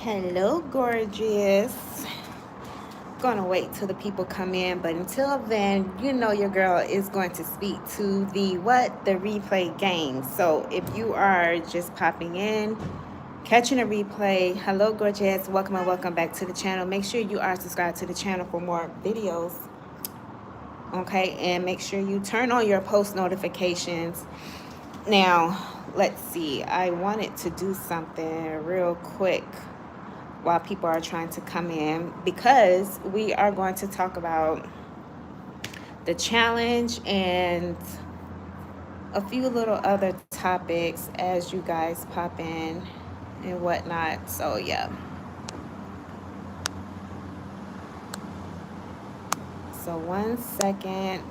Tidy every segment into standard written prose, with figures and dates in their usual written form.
Hello, gorgeous. Gonna wait till the people come in, but until then, you know your girl is going to speak to the replay game. So if you are just popping in, catching a replay, hello, gorgeous. Welcome and welcome back to the channel. Make sure you are subscribed to the channel for more videos. Okay, and make sure you turn on your post notifications. Now, let's see. I wanted to do something real quick while people are trying to come in, because we are going to talk about the challenge and a few little other topics as you guys pop in and whatnot. So yeah, so 1 second.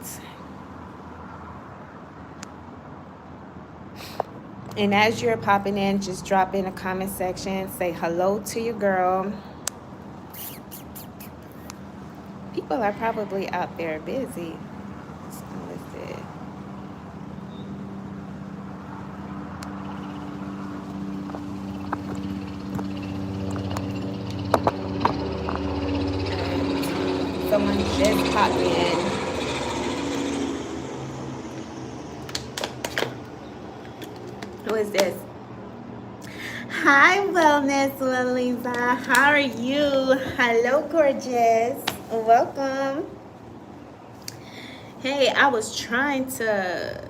And as you're popping in, just drop in a comment section, say hello to your girl. People are probably out there busy. So let's see. Someone just popped in. Who is this? Hi, Wellness Lisa. How are you? Hello, gorgeous. Welcome. Hey, I was trying to,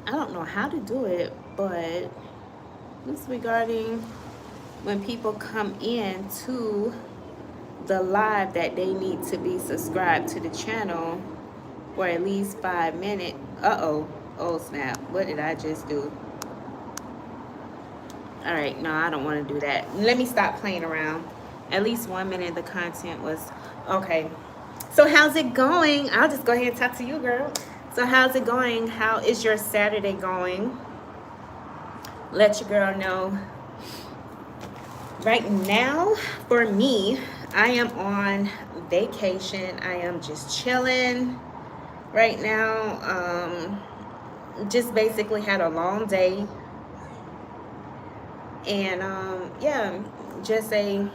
I don't know how to do it, but this regarding when people come in to the live that they need to be subscribed to the channel for at least 5 minutes. Oh snap, what did I just do? All right, no, I don't want to do that. Let me stop playing around. At least 1 minute the content was okay. So how's it going? I'll just go ahead and talk to you, girl. So how's it going? How is your Saturday going? Let your girl know. Right now, for me, I am on vacation. I am just chilling right now. Just basically had a long day. And yeah, just a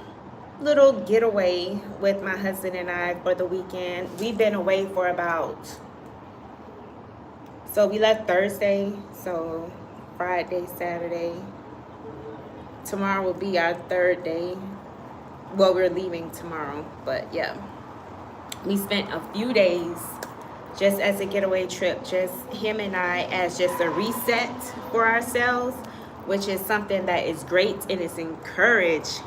little getaway with my husband and I for the weekend. We've been away for so we left Thursday, so Friday, Saturday. Tomorrow will be our third day. Well, we're leaving tomorrow, but yeah. We spent a few days just as a getaway trip, just him and I, as just a reset for ourselves, which is something that is great and is encouraged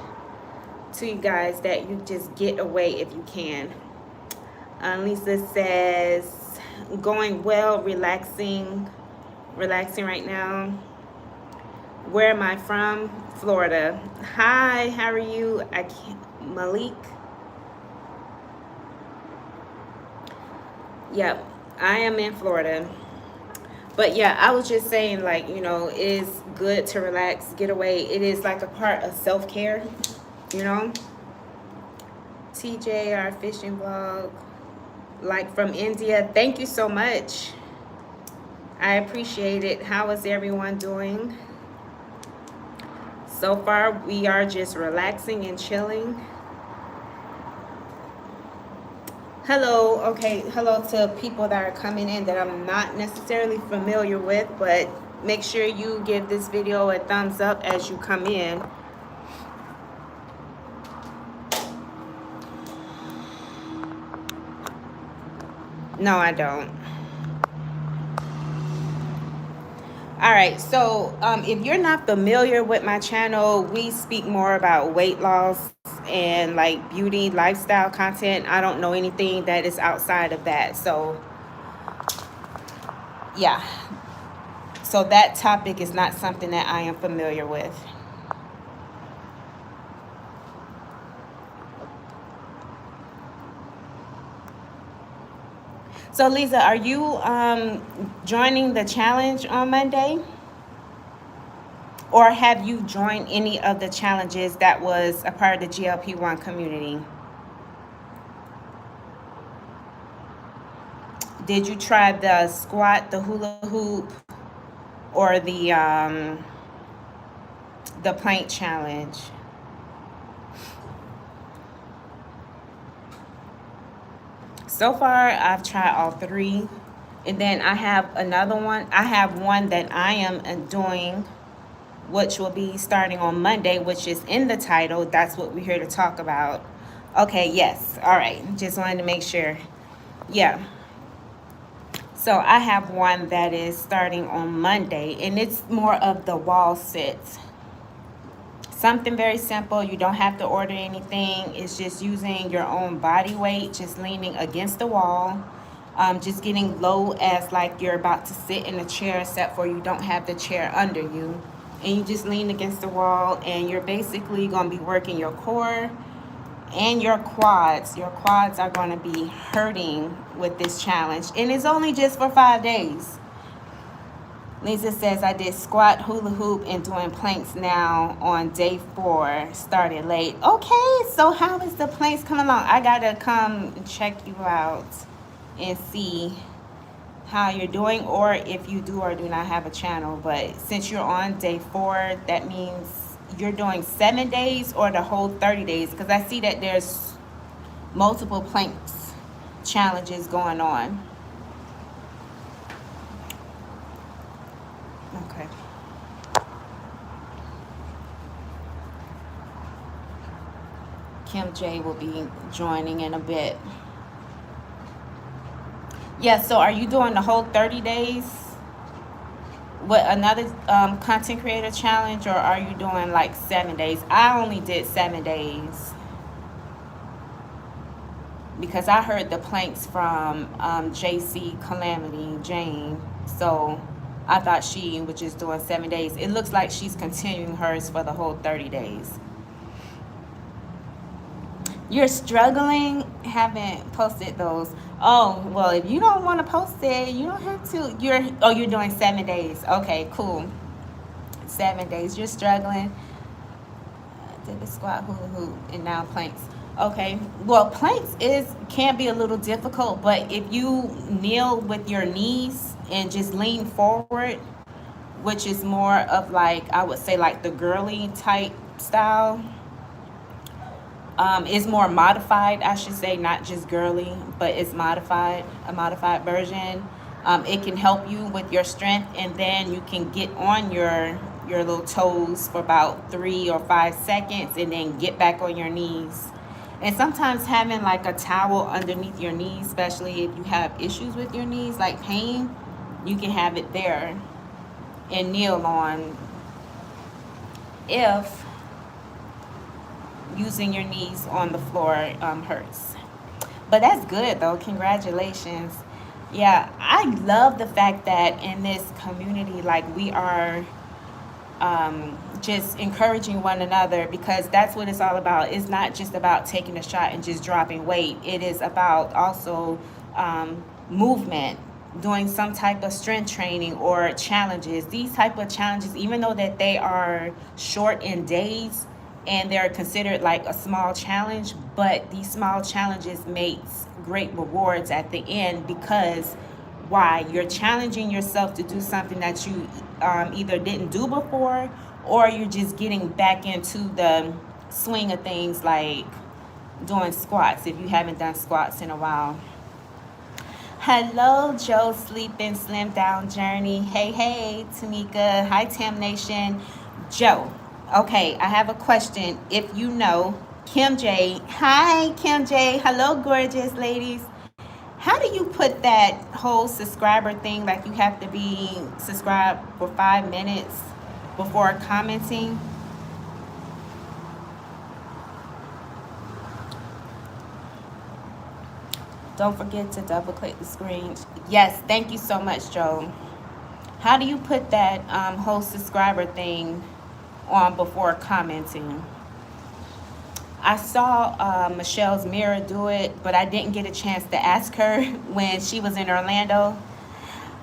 to you guys, that you just get away if you can. Lisa says, going well, relaxing right now. Where am I from? Florida. Hi, how are you? Malik. Yep, I am in Florida. But yeah, I was just saying, like, you know, it is good to relax, get away. It is like a part of self-care, you know. TJ, our fishing vlog, like from India. Thank you so much. I appreciate it. How is everyone doing? So far, we are just relaxing and chilling. Hello, okay, hello to people that are coming in that I'm not necessarily familiar with, but make sure you give this video a thumbs up as you come in. No, I don't. All right, so if you're not familiar with my channel, we speak more about weight loss and like beauty, lifestyle content. I don't know anything that is outside of that. So yeah, so that topic is not something that I am familiar with. So Lisa, are you joining the challenge on Monday? Or have you joined any of the challenges that was a part of the GLP-1 community? Did you try the squat, the hula hoop, or the the plank challenge. So far, I've tried all 3. And then I have another one. I have one that I am doing, which will be starting on Monday, which is in the title. That's what we're here to talk about. Okay, yes. All right. Just wanted to make sure. Yeah. So I have one that is starting on Monday, and it's more of the wall sits. Something very simple. You don't have to order anything. It's just using your own body weight, just leaning against the wall. Just getting low as like you're about to sit in a chair, except for you don't have the chair under you. And you just lean against the wall, and you're basically going to be working your core and your quads. Your quads are going to be hurting with this challenge. And it's only just for 5 days. Lisa says, I did squat, hula hoop, and doing planks now on day 4. Started late. Okay, so how is the planks coming along? I got to come check you out and see how you're doing, or if you do or do not have a channel. But since you're on day 4, that means you're doing 7 days or the whole 30 days, because I see that there's multiple planks challenges going on. Okay. Kim J will be joining in a bit. Yeah, so are you doing the whole 30 days with another content creator challenge, or are you doing like 7 days? I only did 7 days because I heard the planks from JC Calamity Jane, so I thought she was just doing 7 days. It looks like she's continuing hers for the whole 30 days. You're struggling, haven't posted those. Oh, well, if you don't want to post it, you don't have to. You're doing 7 days. Okay, cool. 7 days. You're struggling. Did the squat, hula hoop, and now planks. Okay. Well, planks can be a little difficult, but if you kneel with your knees and just lean forward, which is more of like, I would say like the girly type style, is more modified, I should say, not just girly, but it's modified, a modified version. It can help you with your strength, and then you can get on your little toes for about 3 or 5 seconds, and then get back on your knees. And sometimes having like a towel underneath your knees, especially if you have issues with your knees, like pain, you can have it there and kneel on if using your knees on the floor hurts. But that's good though. Congratulations. Yeah, I love the fact that in this community, like, we are just encouraging one another, because that's what it's all about. It's not just about taking a shot and just dropping weight. It is about also movement, doing some type of strength training or challenges. These type of challenges, even though that they are short in days and they're considered like a small challenge, but these small challenges makes great rewards at the end, because why? You're challenging yourself to do something that you either didn't do before, or you're just getting back into the swing of things, like doing squats if you haven't done squats in a while. Hello, Joe Sleeping Slim Down Journey. Hey, Tamika. Hi, Tam Nation. Joe, okay, I have a question. If you know, Kim J. Hi, Kim J. Hello, gorgeous ladies. How do you put that whole subscriber thing, like you have to be subscribed for 5 minutes before commenting? Don't forget to double click the screen. Yes, thank you so much, Joe. How do you put that whole subscriber thing on before commenting? I saw Michelle's Mirror do it, but I didn't get a chance to ask her when she was in Orlando.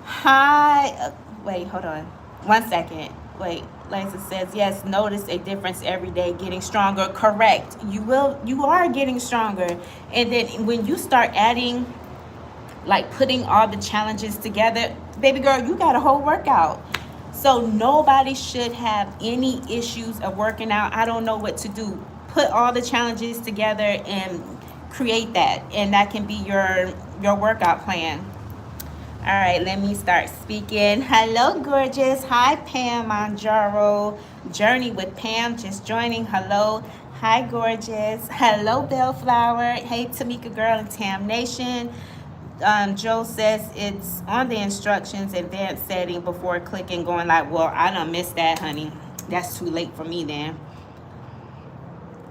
Hi, wait, hold on. 1 second. Wait, Lisa says, yes, notice a difference every day, getting stronger. Correct. You are getting stronger. And then when you start adding, like putting all the challenges together, baby girl, you got a whole workout. So nobody should have any issues of working out. I don't know what to do. Put all the challenges together and create that, and that can be your workout plan. All right, let me start speaking. Hello, gorgeous. Hi, Pam Manjaro. Journey with Pam just joining. Hello. Hi, gorgeous. Hello, Bellflower. Hey, Tamika Girl and Tam Nation. Joe says it's on the instructions, advanced setting before clicking, going like, well, I done missed that, honey. That's too late for me then.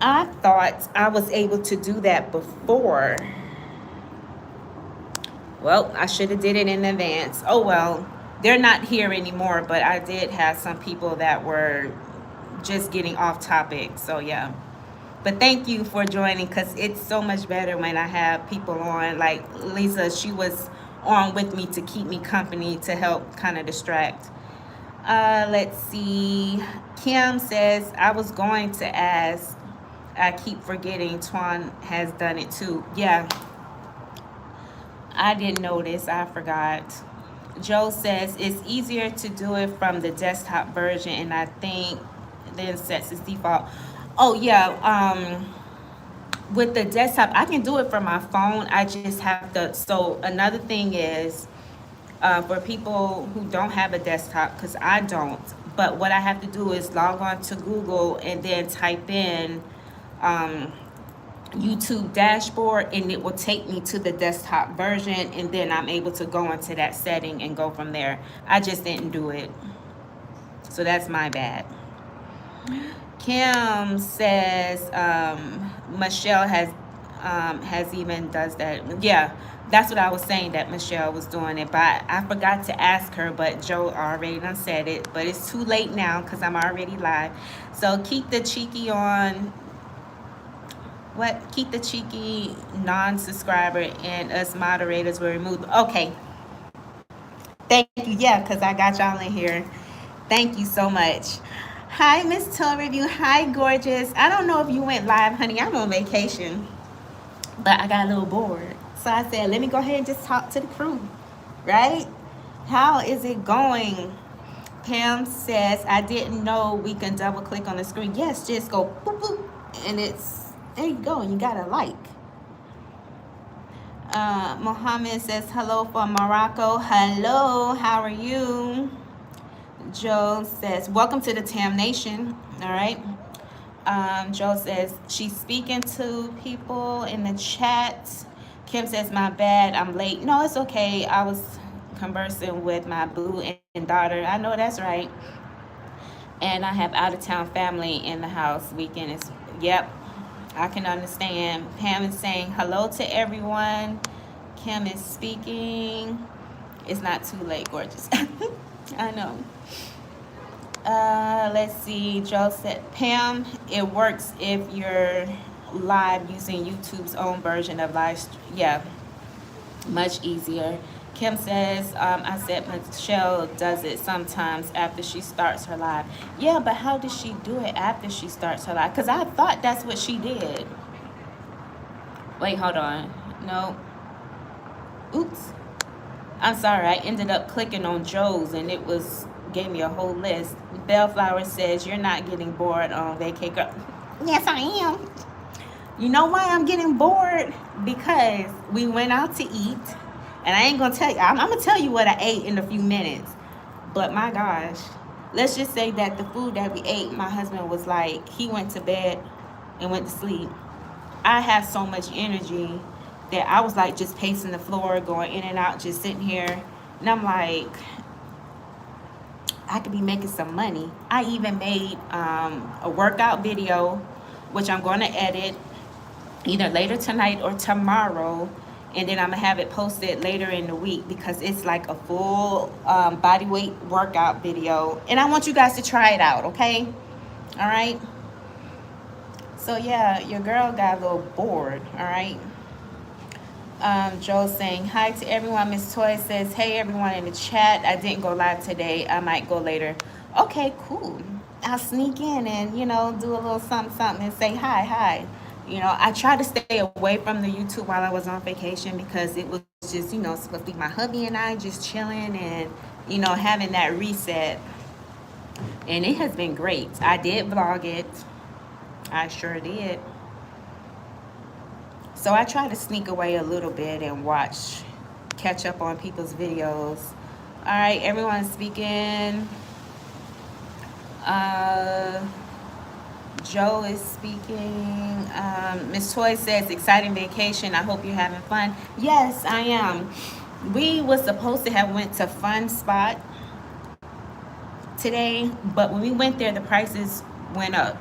I thought I was able to do that before. Well, I should have did it in advance. Oh well, they're not here anymore, but I did have some people that were just getting off topic. So yeah. But thank you for joining, because it's so much better when I have people on. Like Lisa, she was on with me to keep me company, to help kind of distract. Let's see. Kim says, I was going to ask. I keep forgetting Twan has done it too. Yeah, I didn't notice. I forgot. Joe says it's easier to do it from the desktop version, and I think then sets its default. Oh yeah, with the desktop, I can do it from my phone. I just have to. So another thing is, for people who don't have a desktop, because I don't. But what I have to do is log on to Google and then type in YouTube dashboard, and it will take me to the desktop version, and then I'm able to go into that setting and go from there. I just didn't do it, so that's my bad. Kim says Michelle has even does that. Yeah, that's what I was saying, that Michelle was doing it, but I forgot to ask her. But Joe already done said it. But it's too late now because I'm already live. So keep the cheeky on. What? Keep the cheeky non-subscriber and us moderators will remove. Okay. Thank you. Yeah, because I got y'all in here. Thank you so much. Hi, Miss Toll Review. Hi, gorgeous. I don't know if you went live, honey. I'm on vacation, but I got a little bored. So I said, let me go ahead and just talk to the crew, right? How is it going? Pam says, I didn't know we can double click on the screen. Yes, just go boop, boop, and it's, there you go. You got a like. Mohammed says, hello from Morocco. Hello, how are you? Joe says, welcome to the Tam Nation. All right. Joe says, she's speaking to people in the chat. Kim says, my bad, I'm late. No, it's okay. I was conversing with my boo and daughter. I know that's right. And I have out-of-town family in the house. Weekend is, yep, I can understand. Pam is saying hello to everyone. Kim is speaking. It's not too late, gorgeous. I know. Let's see. Joe said, Pam, it works if you're live using YouTube's own version of live. Yeah, much easier. Kim says, I said Michelle does it sometimes after she starts her live. Yeah, but how does she do it after she starts her live? Because I thought that's what she did. Wait, hold on. No. Oops. I'm sorry. I ended up clicking on Joe's, and it gave me a whole list. Bellflower says, you're not getting bored on vacation. Girl. Yes, I am. You know why I'm getting bored? Because we went out to eat. And I ain't going to tell you. I'm going to tell you what I ate in a few minutes. But my gosh. Let's just say that the food that we ate, my husband was like, he went to bed and went to sleep. I have so much energy that I was like just pacing the floor, going in and out, just sitting here. And I'm like, I could be making some money. I even made a workout video, which I'm going to edit either later tonight or tomorrow. And then I'm going to have it posted later in the week because it's like a full body weight workout video. And I want you guys to try it out, okay? All right? So, yeah, your girl got a little bored, all right? Joe's saying, hi to everyone. Miss Toy says, hey, everyone in the chat. I didn't go live today. I might go later. Okay, cool. I'll sneak in and, you know, do a little something, something and say hi. You know, I tried to stay away from the YouTube while I was on vacation because it was just, you know, supposed to be my hubby and I just chilling and, you know, having that reset. And it has been great. I did vlog it. I sure did. So I try to sneak away a little bit and catch up on people's videos. All right, everyone's speaking. Uh, Joe is speaking. Miss Toy says, exciting vacation. I hope you're having fun. Yes, I am. We was supposed to have went to Fun Spot today, but when we went there, the prices went up.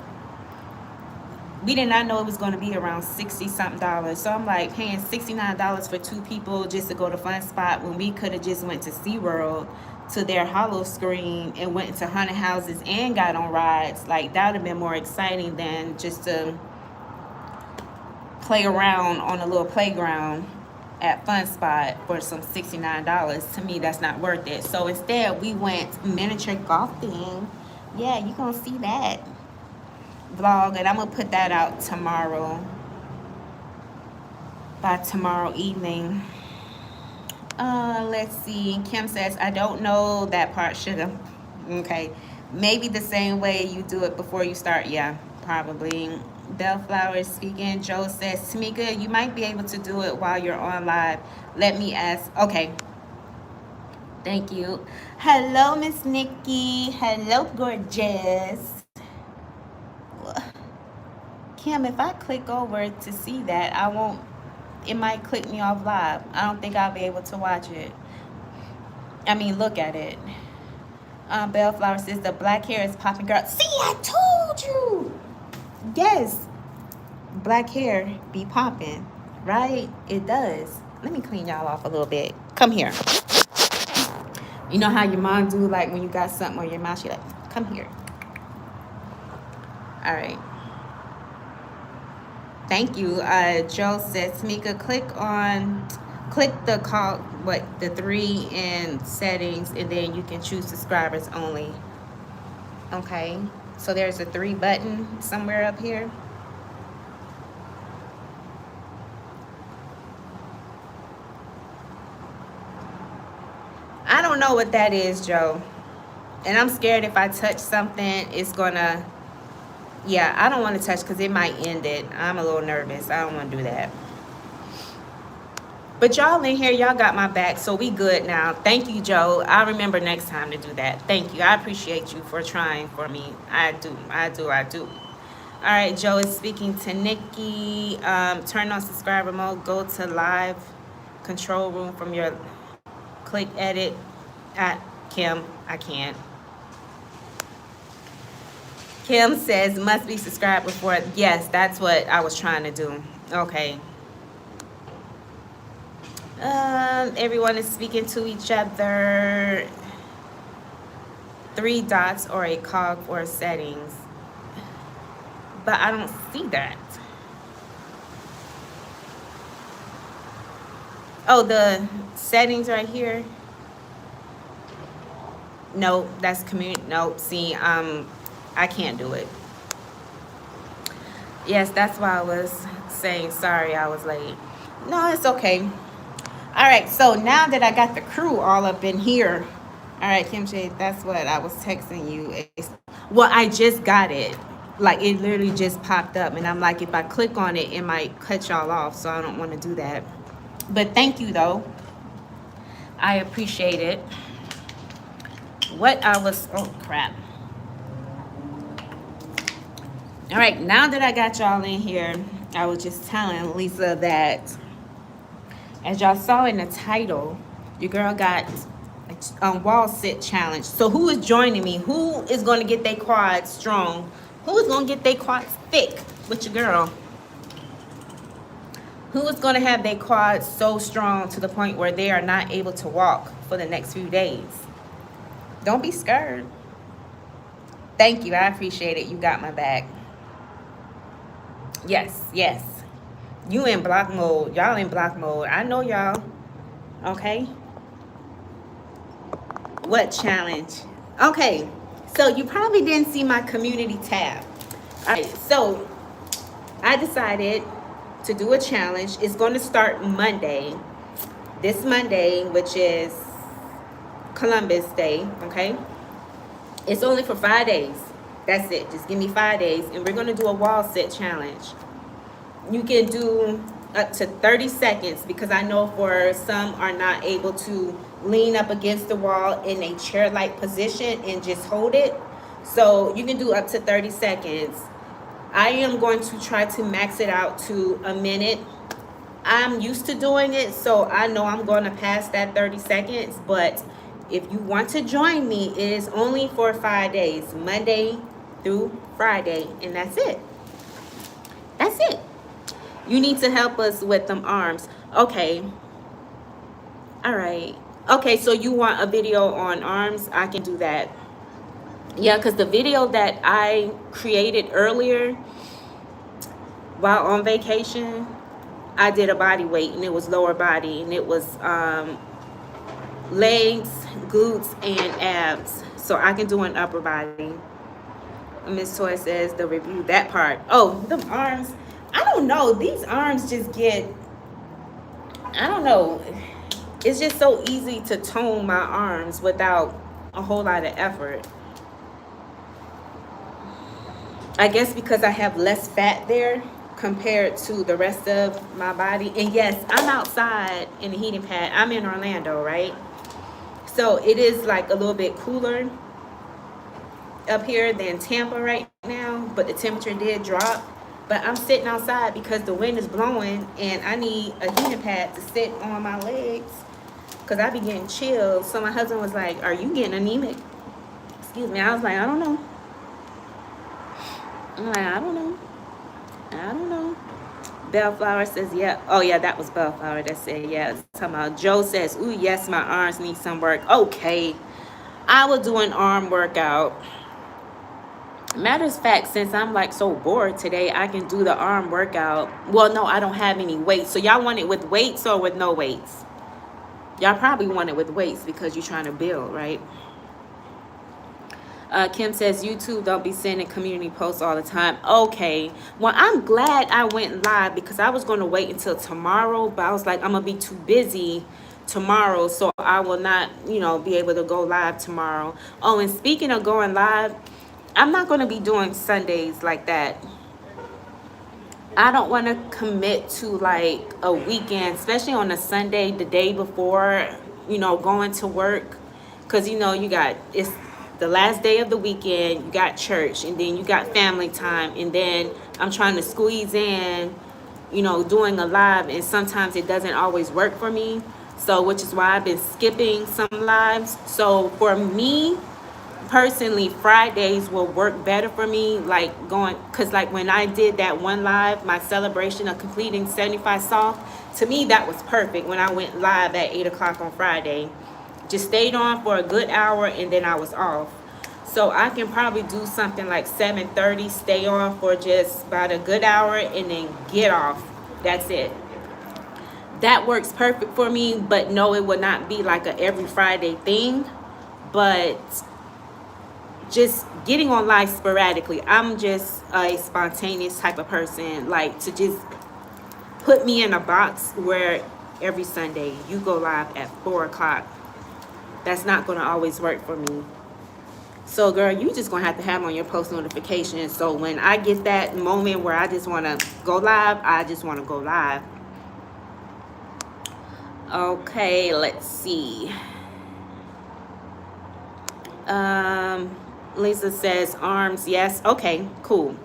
We did not know it was going to be around 60 something dollars. So I'm like paying $69 for 2 people just to go to Fun Spot when we could have just went to SeaWorld, to their hollow screen, and went into haunted houses and got on rides. Like, that would have been more exciting than just to play around on a little playground at Fun Spot for some $69. To me, that's not worth it. So instead, we went miniature golfing. Yeah, you're going to see that vlog, and I'm gonna put that out tomorrow, by tomorrow evening. Let's see. Kim says, I don't know that part, sugar. Okay, maybe the same way you do it before you start. Yeah, probably. Bellflower is speaking. Joe says, Tamika, you might be able to do it while you're on live. Let me ask. Okay, thank you. Hello, Miss Nikki. Hello, gorgeous. Kim, if I click over to see that, it might click me off live. I don't think I'll be able to watch it. I mean, look at it. Bellflower says, the black hair is popping, girl. See, I told you. Yes, black hair be popping, right? It does. Let me clean y'all off a little bit. Come here. You know how your mom do, like, when you got something on your mouth, she like, come here. All right. Thank you. Joe says, Tamika, click the 3 in settings, and then you can choose subscribers only. Okay, so there's a 3 button somewhere up here. I don't know what that is, Joe. And I'm scared if I touch something, it's gonna, yeah, I don't want to touch because it might end it. I'm a little nervous. I don't want to do that. But y'all in here, y'all got my back, so we good now. Thank you, Joe. I'll remember next time to do that. Thank you. I appreciate you for trying for me. I do. All right, Joe is speaking to Nikki. Turn on subscriber mode. Go to live control room from your click edit. Kim, I can't. Kim says, must be subscribed before. Yes, that's what I was trying to do. Okay. Everyone is speaking to each other. 3 dots or a cog for settings. But I don't see that. Oh, the settings right here. No, that's community. No, see, I can't do it. Yes, that's why I was saying sorry I was late. No, it's okay. All right, so now that I got the crew all up in here, all right, Kim Shade, that's what I was texting you. Well, I just got it. Like, it literally just popped up, and I'm like, if I click on it, it might cut y'all off, so I don't want to do that. But thank you, though. I appreciate it. Oh, crap. All right, now that I got y'all in here, I was just telling Lisa that, as y'all saw in the title, your girl got a wall sit challenge. So who is joining me? Who is going to get their quads strong? Who is going to get their quads thick with your girl? Who is going to have their quads so strong to the point where they are not able to walk for the next few days? Don't be scared. Thank you. I appreciate it. You got my back. Yes, yes. You in block mode. Y'all in block mode. I know y'all. Okay. What challenge? Okay. So you probably didn't see my community tab. All right. So I decided to do a challenge. It's going to start Monday. This Monday, which is Columbus Day. Okay. It's only for 5 days. That's it. Just give me 5 days. And we're going to do a wall sit challenge. You can do up to 30 seconds because I know for some are not able to lean up against the wall in a chair-like position and just hold it. So you can do up to 30 seconds. I am going to try to max it out to a minute. I'm used to doing it, so I know I'm going to pass that 30 seconds. But if you want to join me, it is only for 5 days, Monday through Friday, and that's it. That's it. You need to help us with them arms. Okay. All right. Okay, so you want a video on arms? I can do that. Yeah, because the video that I created earlier while on vacation, I did a body weight, and it was lower body, and it was legs, glutes, and abs. So I can do an upper body. Miss Toy says the review that part. Oh, the arms. I don't know. These arms just get, I don't know. It's just so easy to tone my arms without a whole lot of effort. I guess because I have less fat there compared to the rest of my body. And yes, I'm outside in the heating pad. I'm in Orlando, right? So it is like a little bit cooler up here than Tampa right now, but the temperature did drop. But I'm sitting outside because the wind is blowing and I need a heating pad to sit on my legs because I be getting chills. So my husband was like, are you getting anemic? Excuse me. I was like, I don't know. I'm like, I don't know. I don't know. Bellflower says, yeah. Oh, yeah, that was Bellflower that said, yeah. Talking about Joe says, ooh, yes, my arms need some work. Okay. I will do an arm workout. Matter of fact, since I'm like so bored today, I can do the arm workout. Well, no, I don't have any weights. So y'all want it with weights or with no weights? Y'all probably want it with weights because you're trying to build, right? Kim says, YouTube don't be sending community posts all the time. Okay. Well, I'm glad I went live because I was going to wait until tomorrow, but I was like, I'm going to be too busy tomorrow, so I will not, be able to go live tomorrow. Oh, and speaking of going live, I'm not going to be doing Sundays like that. I don't want to commit to like a weekend, especially on a Sunday, the day before, going to work. Because, it's the last day of the weekend, you got church, and then you got family time, and then I'm trying to squeeze in, doing a live, and sometimes it doesn't always work for me. So, which is why I've been skipping some lives. So for me, personally, Fridays will work better for me, like going, because like when I did that one live, my celebration of completing 75 soft, to me that was perfect when I went live at 8 o'clock on Friday. Just stayed on for a good hour and then I was off. So I can probably do something like 7:30, stay on for just about a good hour and then get off. That's it. That works perfect for me, but no, it would not be like a every Friday thing. But just getting on live sporadically. I'm just a spontaneous type of person. Like, to just put me in a box where every Sunday you go live at 4 o'clock. That's not going to always work for me. So, girl, you just going to have on your post notifications. So when I get that moment where I just want to go live, I just want to go live. Okay, let's see. Lisa says arms, yes. Okay, cool.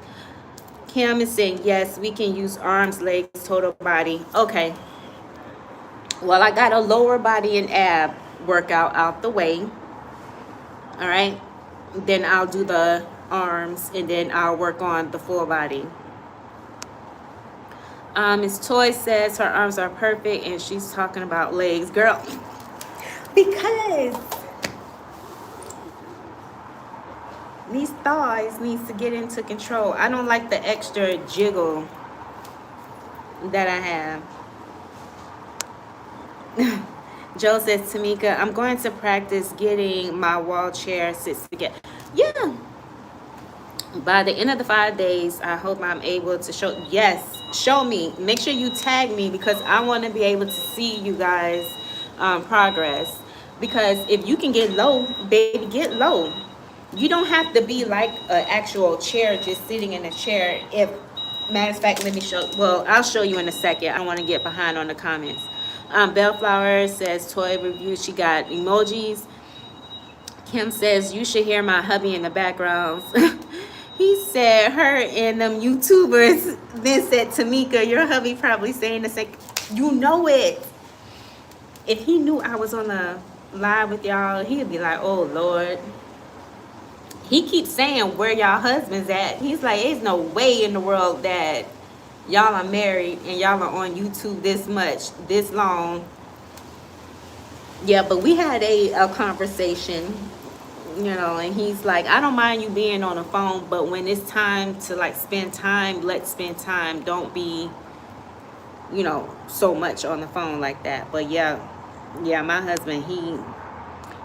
Kim is saying yes, we can use arms, legs, total body. Okay. Well, I got a lower body and ab workout out the way. All right. Then I'll do the arms and then I'll work on the full body. Miss Toy says her arms are perfect and she's talking about legs. Girl, because these thighs needs to get into control. I don't like the extra jiggle that I have. Joe says, Tamika, I'm going to practice getting my wall chair sits together. Yeah. By the end of the 5 days, I hope I'm able to show. Yes, show me. Make sure you tag me because I want to be able to see you guys progress. Because if you can get low, baby, get low. You don't have to be like an actual chair, just sitting in a chair. If, matter of fact, let me show, well, I'll show you in a second. I don't want to get behind on the comments. Bellflower says toy review. She got emojis. Kim says you should hear my hubby in the background. He said her and them YouTubers then said, Tamika, your hubby probably saying the same. You know it. If he knew I was on the live with y'all, he'd be like, oh Lord. He keeps saying where y'all husbands at. He's like, there's no way in the world that y'all are married and y'all are on YouTube this much, this long. Yeah, but we had a conversation, you know, and he's like, I don't mind you being on the phone, but when it's time to like spend time, let's spend time. Don't be, you know, so much on the phone like that. But yeah, my husband, he,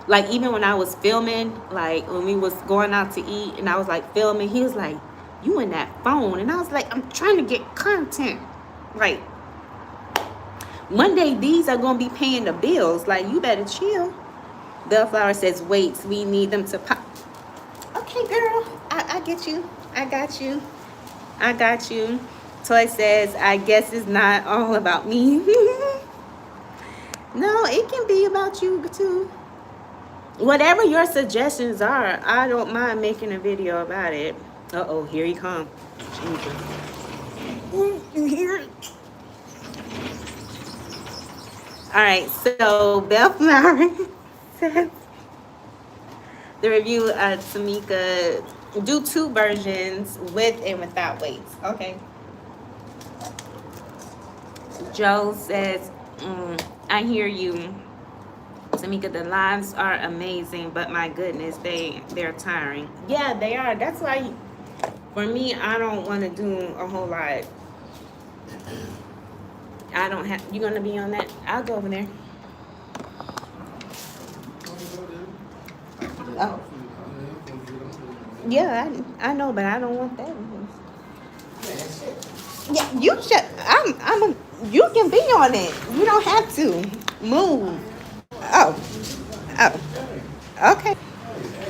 like, even when I was filming, like when we was going out to eat and I was like filming, he was like, you in that phone? And I was like, I'm trying to get content. Like, one day these are gonna be paying the bills. Like, you better chill. Bellflower says, wait, we need them to pop. Okay, girl, I get you. I got you. I got you. Toy says, I guess it's not all about me. No, it can be about you too. Whatever your suggestions are, I don't mind making a video about it. Uh-oh, here he comes. All right, so Bellflower says the review of Tamika, do 2 versions with and without weights. Okay. Joe says, I hear you, Tamika. The lives are amazing, but my goodness, they're tiring. Yeah, they are. That's why, for me, I don't want to do a whole lot. I don't have. You gonna be on that? I'll go over there. Oh. Yeah, I know, but I don't want that. Yeah, you should. You can be on it. You don't have to move. Oh. Okay.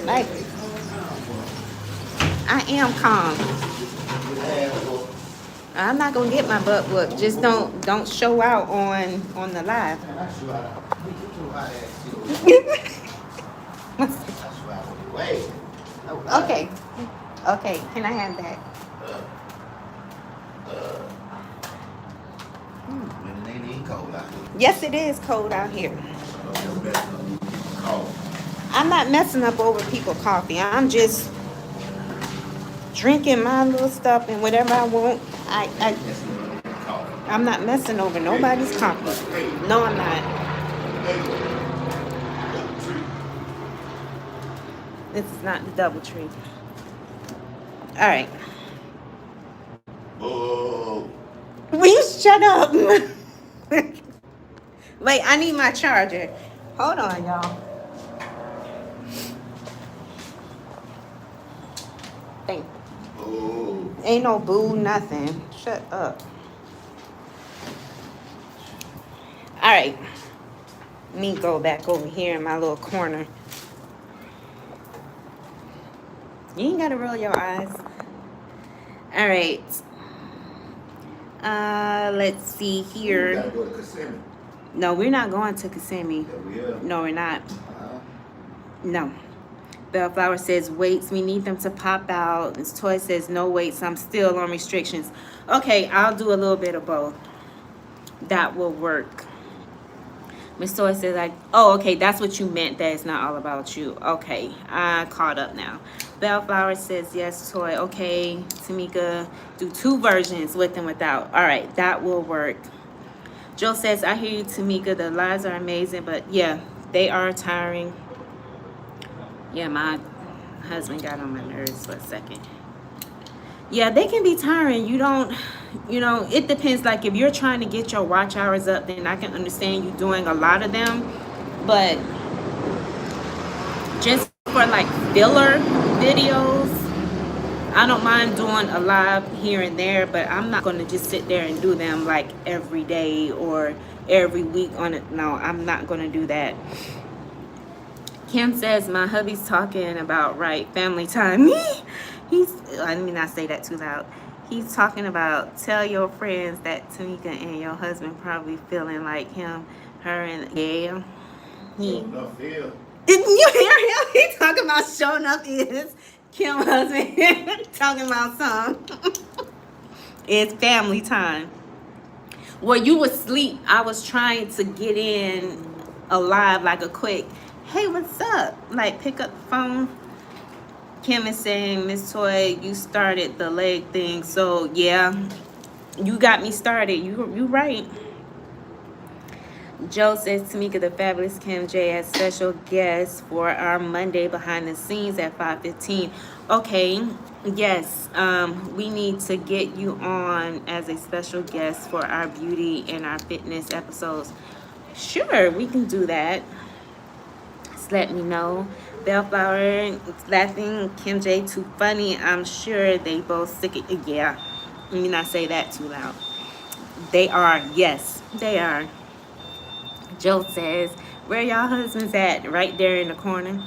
Like, I am calm. I'm not gonna get my butt whooped. Just don't show out on the live. Okay. Okay. Can I have that? Yes, it is cold out here. I'm not messing up over people's coffee. I'm just drinking my little stuff and whatever I want. I'm not messing over nobody's coffee. No, I'm not. This is not the DoubleTree. All right. Oh. Will you shut up? Wait, I need my charger. Hold on, y'all. Thank you. Oh. Ain't no boo, nothing. Shut up. All right. Let me go back over here in my little corner. You ain't gotta roll your eyes. All right. Let's see here. You gotta go to Kissimmee. No, we're not going to Kissimmee. Yeah, we are. No, we're not. No. Bellflower says weights, we need them to pop out. This toy says no weights, I'm still on restrictions. Okay, I'll do a little bit of both. That will work. Miss Toy says, like, oh, okay, that's what you meant, that it's not all about you. Okay, I caught up now. Bellflower says, yes, Toy. Okay, Tamika, do 2 versions with and without. All right, that will work. Joe says, I hear you, Tamika. The lives are amazing, but yeah, they are tiring. Yeah, my husband got on my nerves for a second. Yeah, they can be tiring. You know, it depends. Like, if you're trying to get your watch hours up, then I can understand you doing a lot of them. But just for like filler videos, I don't mind doing a live here and there, but I'm not going to just sit there and do them like every day or every week on it. No, I'm not going to do that. Kim says, my hubby's talking about family time. Let me not say that too loud. He's talking about, tell your friends that Tamika and your husband probably feeling like him, her, and yeah. You hear him? He talking about showing up is Kim husband talking about something. It's family time. Well, you was asleep. I was trying to get in alive like a quick, hey, what's up? Like, pick up the phone. Kim is saying, Miss Toy, you started the leg thing. So, yeah, you got me started. You right. Joe says, Tamika, the fabulous Kim J as special guest for our Monday behind the scenes at 5:15. Okay, yes, we need to get you on as a special guest for our beauty and our fitness episodes. Sure, we can do that. Just let me know. Bellflower laughing, Kim J too funny. I'm sure they both sick of, yeah. Let me not say that too loud. They are, yes, they are. Joe says, where y'all husbands at? Right there in the corner.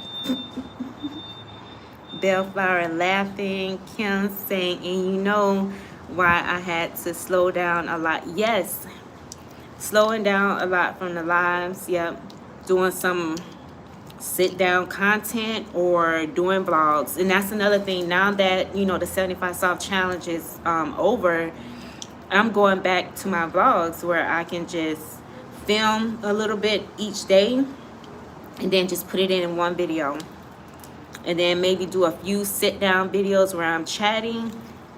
Bellflower laughing. Kim saying, and you know why I had to slow down a lot. Yes, slowing down a lot from the lives. Yep, doing some sit down content or doing vlogs. And that's another thing. Now that, you know, the 75 soft challenge is over, I'm going back to my vlogs where I can just film a little bit each day and then just put it in one video, and then maybe do a few sit down videos where I'm chatting,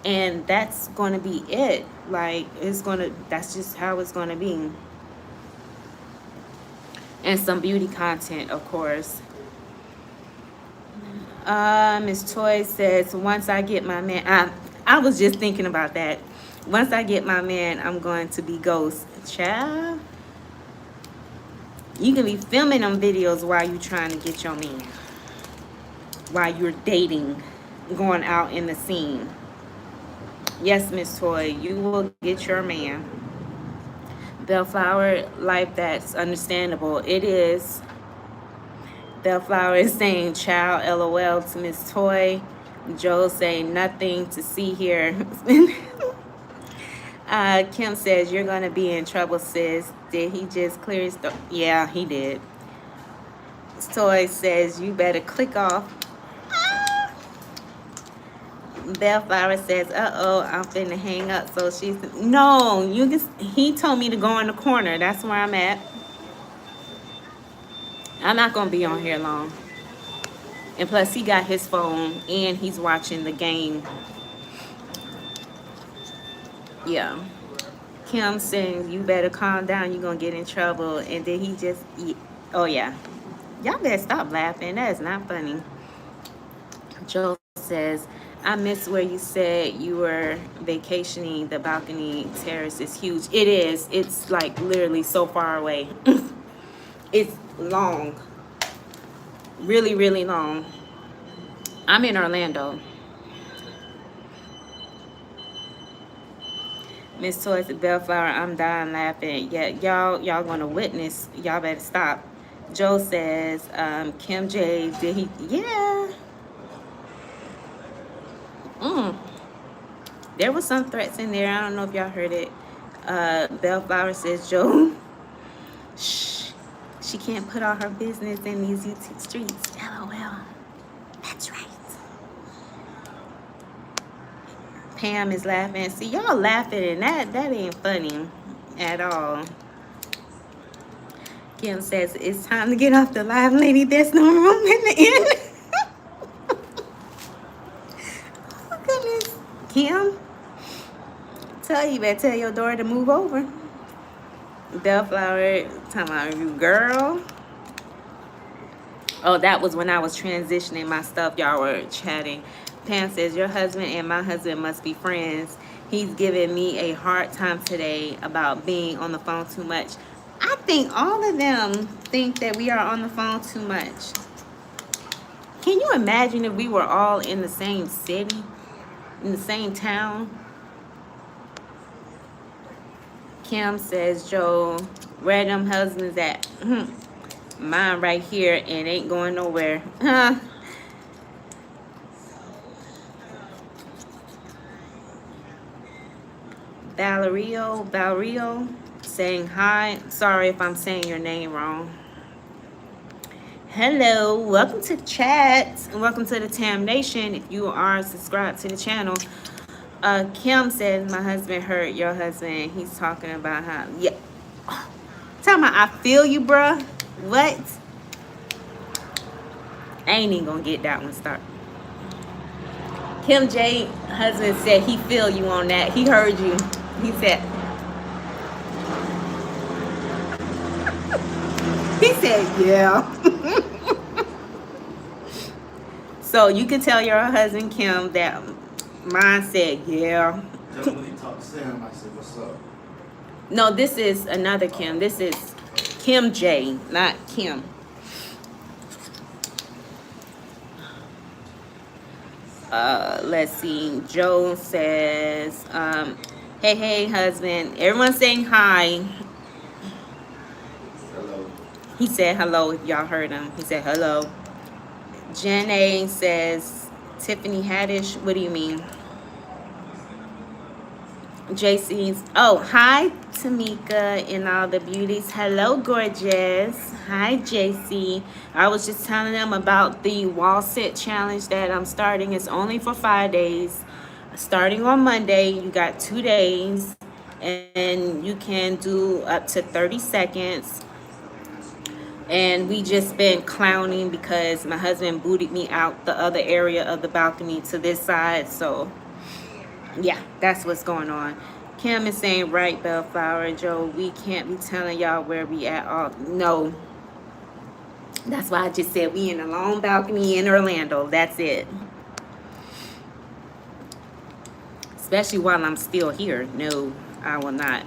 and that's going to be it. Like, that's just how it's going to be. And some beauty content, of course. Miss Toy says, once I get my man, I was just thinking about that. Once I get my man, I'm going to be ghost. Child, you can be filming them videos while you're trying to get your man, while you're dating, going out in the scene. Yes, Miss Toy, you will get your man. Bellflower, life, that's understandable. It is. Bellflower is saying, child, LOL to Miss Toy. Joe saying, nothing to see here. Kim says, you're going to be in trouble, sis. Did he just clear his throat? Yeah, he did. Toy says, you better click off. Bellflower says, uh-oh, I'm finna hang up. So she's, no, he told me to go in the corner. That's where I'm at. I'm not going to be on here long. And plus, he got his phone and he's watching the game. Yeah. Kim saying, you better calm down. You're going to get in trouble. And then he just, oh, yeah. Y'all better stop laughing. That is not funny. Joe says, I miss where you said you were vacationing. The balcony terrace is huge. It is. It's like literally so far away. It's long. Really, really long. I'm in Orlando. Miss Toys at Bellflower, I'm dying laughing. Yeah, y'all gonna witness. Y'all better stop. Joe says, Kim J, did he? Yeah. There was some threats in there. I don't know if y'all heard it. Bellflower says, Joe, shh, she can't put all her business in these YouTube streets. LOL. That's right. Pam is laughing. See, y'all laughing, and that ain't funny at all. Kim says, it's time to get off the live, lady. There's no room in the end. Oh, goodness. Kim, you better tell your daughter to move over. Bellflower, talking about you, girl. Oh, that was when I was transitioning my stuff. Y'all were chatting. Pam says, your husband and my husband must be friends. He's giving me a hard time today about being on the phone too much. I think all of them think that we are on the phone too much. Can you imagine if we were all in the same city, in the same town? Kim says, Joe, where them husbands at? Mine right here and ain't going nowhere. Huh? Valerio, saying hi. Sorry if I'm saying your name wrong. Hello, welcome to chat. Welcome to the Tam Nation. If you are subscribed to the channel, Kim says my husband hurt your husband. He's talking about how, yeah. Talking about I feel you, bruh. What? I ain't even gonna get that one started. Kim J husband said he feel you on that. He heard you. He said yeah. So you can tell your husband Kim that mine said yeah. When he talked to Sam, I said, what's up? No, this is another Kim. This is Kim J, not Kim. Let's see. Joe says, hey, husband. Everyone's saying hi. Hello. He said hello if y'all heard him. He said hello. Jen A says, Tiffany Haddish, what do you mean? JC's, oh, hi, Tamika and all the beauties. Hello, gorgeous. Hi, JC. I was just telling them about the wall sit challenge that I'm starting. It's only for 5 days. Starting on Monday, you got 2 days, and you can do up to 30 seconds. And we just been clowning because my husband booted me out the other area of the balcony to this side. So yeah, that's what's going on. Kim is saying, right, Bellflower, Joe, we can't be telling y'all where we at all. No. That's why I just said we in a long balcony in Orlando. That's it. Especially while I'm still here. No, I will not.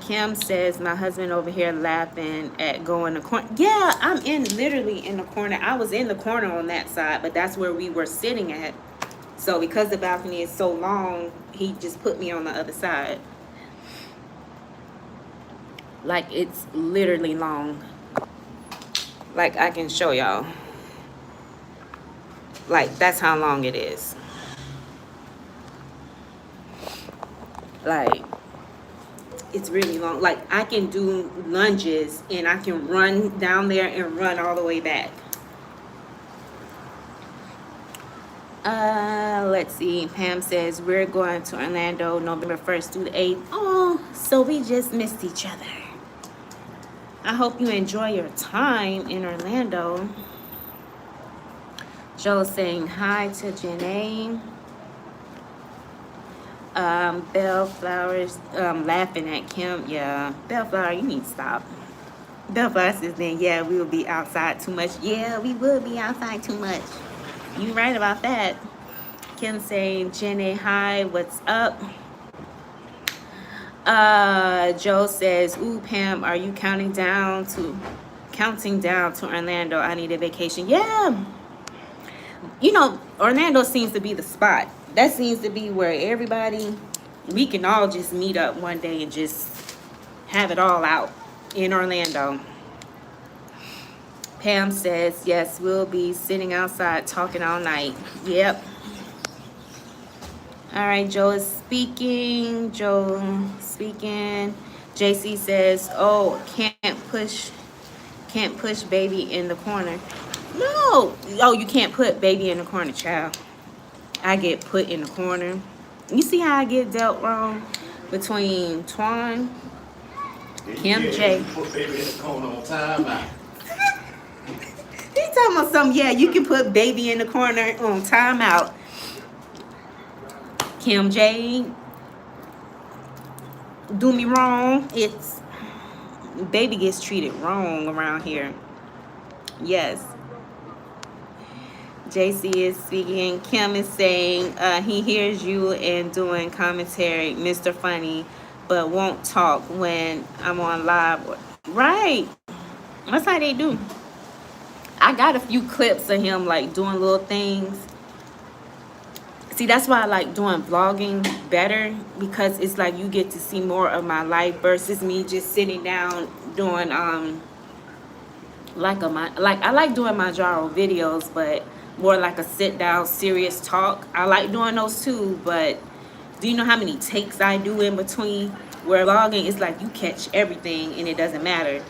Kim says, my husband over here laughing at going the corner. Yeah, I'm literally in the corner. I was in the corner on that side, but that's where we were sitting at. So because the balcony is so long, he just put me on the other side. Like, it's literally long. Like, I can show y'all. Like, that's how long it is. Like, it's really long. Like, I can do lunges and I can run down there and run all the way back. Let's see. Pam says we're going to Orlando November 1st through the 8th. Oh, so we just missed each other. I hope you enjoy your time in Orlando. Joe saying hi to Janae. Bellflower's laughing at Kim. Yeah, Bellflower, you need to stop. Bellflower says then, yeah, we will be outside too much. Yeah, we will be outside too much. You right about that. Kim saying, Jenny, hi, what's up? Joe says, ooh, Pam, are you counting down to Orlando? I need a vacation. Yeah. You know, Orlando seems to be the spot. That seems to be where we can all just meet up one day and just have it all out in Orlando. Pam says, yes, we'll be sitting outside talking all night. Yep. All right, Joe is speaking. JC says, oh, can't push baby in the corner. No. Oh, you can't put baby in the corner, child. I get put in the corner. You see how I get dealt wrong between Twan, Kim J. You put baby in the corner on timeout. He talking about something. Yeah, you can put baby in the corner on timeout. Kim J. Do me wrong. It's baby gets treated wrong around here. Yes. JC is speaking. Kim is saying he hears you and doing commentary, Mr. Funny, but won't talk when I'm on live. Right. That's how they do. I got a few clips of him like doing little things. See, that's why I like doing vlogging better, because it's like you get to see more of my life versus me just sitting down doing like I like doing my gyro videos, but more like a sit down serious talk. I like doing those too, but do you know how many takes I do in between? Where vlogging is like you catch everything and it doesn't matter.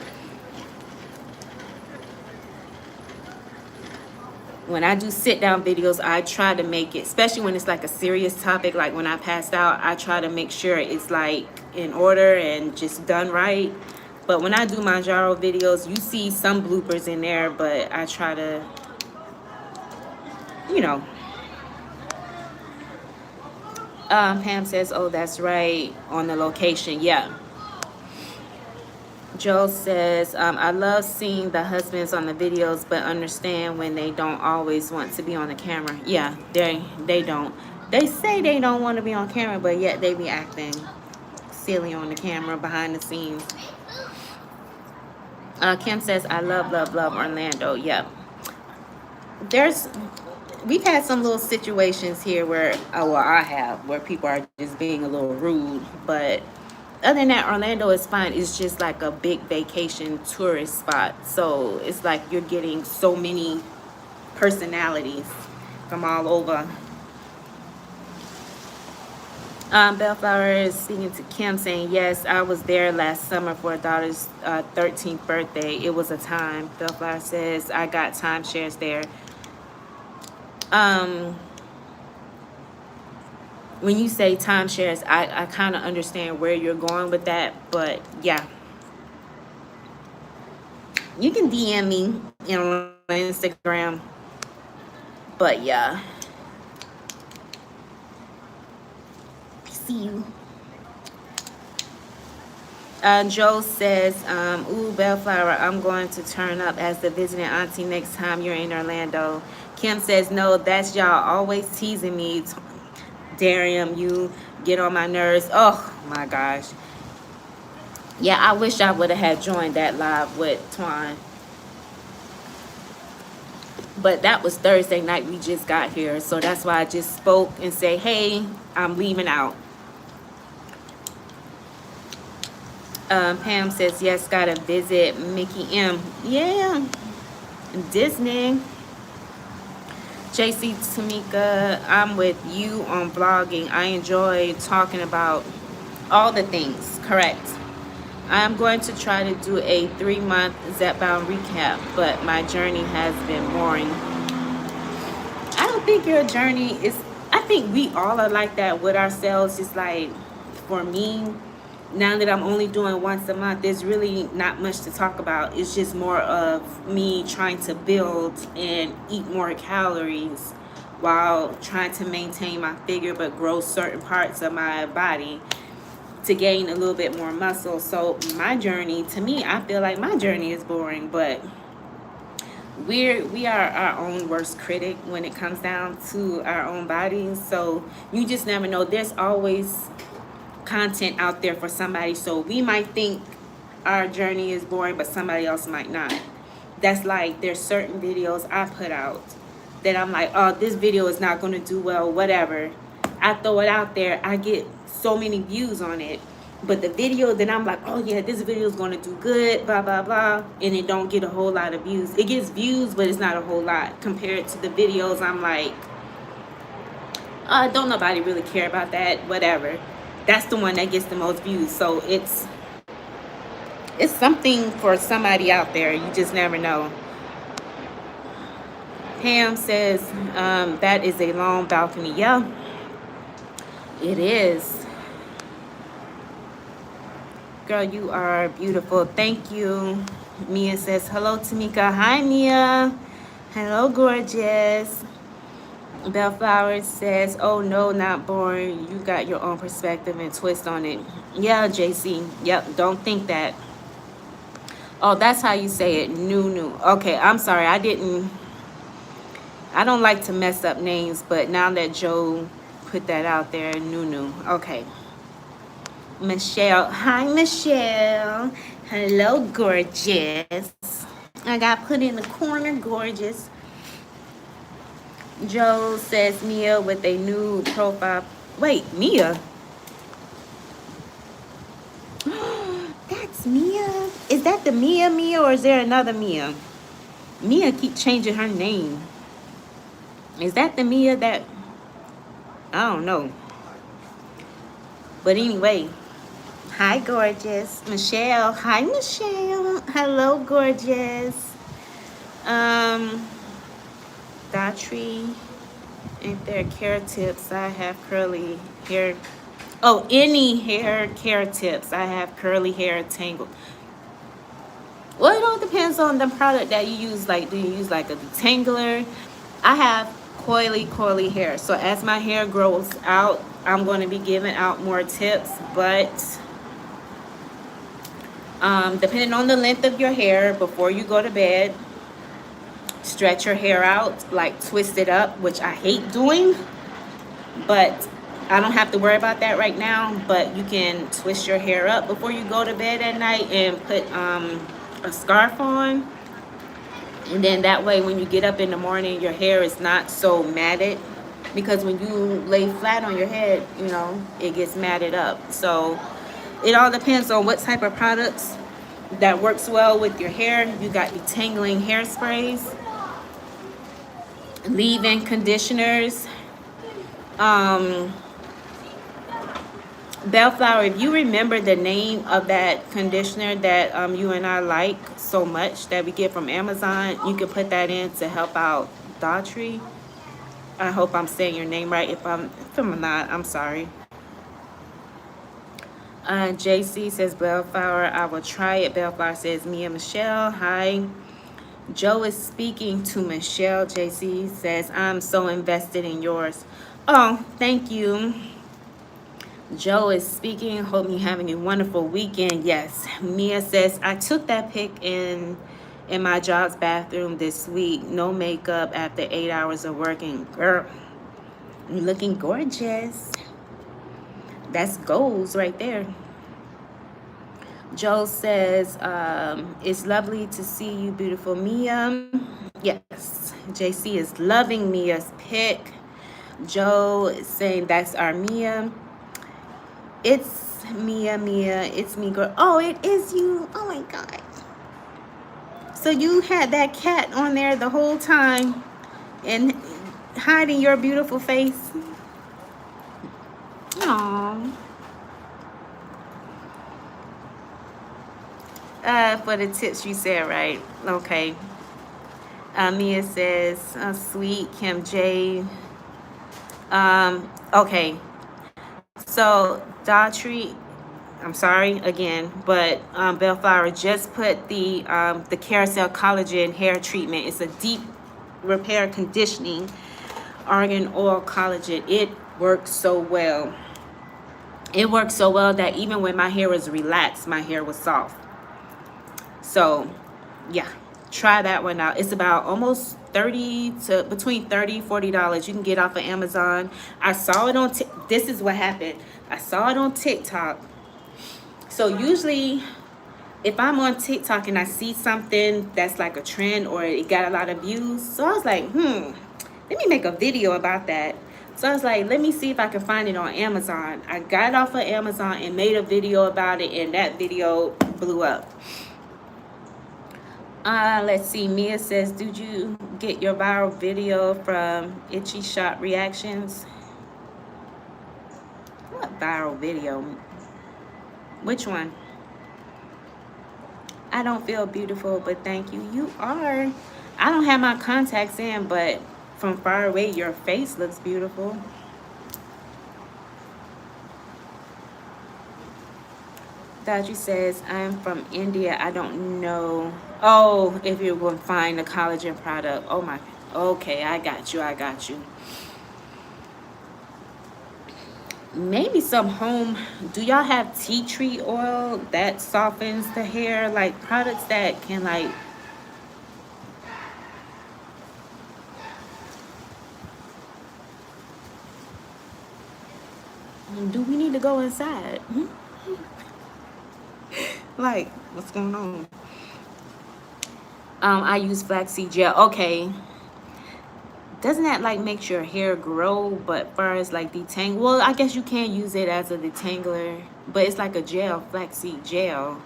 When I do sit down videos, I try to make it, especially when it's like a serious topic, like when I passed out, I try to make sure it's like in order and just done right. But when I do my gyro videos, you see some bloopers in there, but I try to, you know. Pam says, oh, that's right, on the location. Yeah. Joe says, I love seeing the husbands on the videos, but understand when they don't always want to be on the camera. Yeah, they don't. They say they don't want to be on camera, but yet they be acting silly on the camera behind the scenes. Kim says, I love Orlando. Yep. We've had some little situations here where, well, I have, where people are just being a little rude, but other than that, Orlando is fine. It's just like a big vacation tourist spot. So it's like you're getting so many personalities from all over. Bellflower is speaking to Kim saying, yes, I was there last summer for a daughter's 13th birthday. It was a time. Bellflower says, I got timeshares there. When you say timeshares, I kind of understand where you're going with that, but yeah. You can DM me on Instagram, but yeah. See you. Joe says, ooh, Bellflower, I'm going to turn up as the visiting auntie next time you're in Orlando. Kim says, no, that's y'all always teasing me. Darium, you get on my nerves. Oh, my gosh. Yeah, I wish I would have had joined that live with Twan. But that was Thursday night. We just got here. So that's why I just spoke and say, hey, I'm leaving out. Pam says, yes, gotta visit Mickey M. Yeah, Disney. SheisTamika, I'm with you on vlogging. I enjoy talking about all the things. Correct. I'm going to try to do a 3-month zepbound recap, but my journey has been boring. I don't think your journey is, I think we all are like that with ourselves. It's like, for me, now that I'm only doing once a month, there's really not much to talk about. It's just more of me trying to build and eat more calories while trying to maintain my figure but grow certain parts of my body to gain a little bit more muscle. So my journey, to me, I feel like my journey is boring, but we are our own worst critic when it comes down to our own bodies. So you just never know. There's always content out there for somebody. So we might think our journey is boring, but somebody else might not. That's like, there's certain videos I put out that I'm like, oh, this video is not going to do well, whatever. I throw it out there, I get so many views on it. But the video that I'm like, oh yeah, this video is going to do good, blah, blah, blah, and it don't get a whole lot of views. It gets views, but it's not a whole lot compared to the videos I'm like, don't nobody really care about that, whatever. That's the one that gets the most views. So it's something for somebody out there. You just never know. Pam says, that is a long balcony. Yeah, it is. Girl, you are beautiful. Thank you. Mia says, hello, Tamika. Hi, Mia. Hello, gorgeous. Bellflower says, oh, no, not boring. You got your own perspective and twist on it. Yeah, JC. Yep, don't think that. Oh, that's how you say it. New. Okay, I'm sorry. I don't like to mess up names, but now that Joe put that out there, new. Okay. Michelle. Hi, Michelle. Hello, gorgeous. I got put in the corner, gorgeous. Joe says Mia with a new profile. Wait, Mia? That's Mia? Is that the Mia or is there another Mia? Mia keep changing her name. Is that the Mia that, I don't know. But anyway, hi gorgeous. Michelle. Hi Michelle. Hello gorgeous. Daughtry. If there are care tips, I have curly hair. Oh, any hair care tips. I have curly hair tangle. Well, it all depends on the product that you use. Like, do you use like a detangler? I have coily hair. So as my hair grows out, I'm going to be giving out more tips. But depending on the length of your hair, before you go to bed, stretch your hair out, like twist it up, which I hate doing. But I don't have to worry about that right now. But you can twist your hair up before you go to bed at night and put a scarf on. And then that way when you get up in the morning, your hair is not so matted. Because when you lay flat on your head, you know, it gets matted up. So it all depends on what type of products that works well with your hair. You got detangling hairsprays, leave-in conditioners. Bellflower, if you remember the name of that conditioner that you and I like so much that we get from Amazon, you can put that in to help out Daughtry. I hope I'm saying your name right. If I'm not, I'm sorry. JC says Bellflower, I will try it. Bellflower says Mia Michelle. Hi. Joe is speaking to Michelle. JC says I'm so invested in yours. Oh, thank you. Joe is speaking. Hope you're having a wonderful weekend. Yes. Mia says I took that pic in my job's bathroom this week. No makeup after 8 hours of working. Girl, you're looking gorgeous. That's goals right there. Joe says, it's lovely to see you, beautiful Mia. Yes, JC is loving Mia's pic. Joe is saying that's our Mia. It's Mia, it's me, girl. Oh, it is you. Oh my God. So you had that cat on there the whole time and hiding your beautiful face. Aww. For the tips you said, right? Okay. Mia says, sweet Kim J. Okay. So Daughtry, I'm sorry again, but Bellflower just put the Carousel Collagen hair treatment. It's a deep repair conditioning argan oil collagen. It works so well. It works so well that even when my hair was relaxed, my hair was soft. So yeah, try that one out. It's about almost between $30-$40 you can get off of Amazon. I saw it on this is what happened. I saw it on TikTok. So usually if I'm on TikTok and I see something that's like a trend or it got a lot of views, so I was like, let me make a video about that. So I was like, let me see if I can find it on Amazon. I got it off of Amazon and made a video about it, and that video blew up. Let's see. Mia says, did you get your viral video from Itchy Shot Reactions? What viral video? Which one? I don't feel beautiful, but thank you. You are. I don't have my contacts in, but from far away, your face looks beautiful. Daughtry says, I'm from India. I don't know. Oh, if you're going to find a collagen product. Oh, my. Okay, I got you. Maybe some home. Do y'all have tea tree oil that softens the hair? Like products that can like. Do we need to go inside? Like, what's going on? I use flaxseed gel. Okay. Doesn't that like make your hair grow? But far as like detangle, well, I guess you can use it as a detangler, but it's like a gel, flaxseed gel.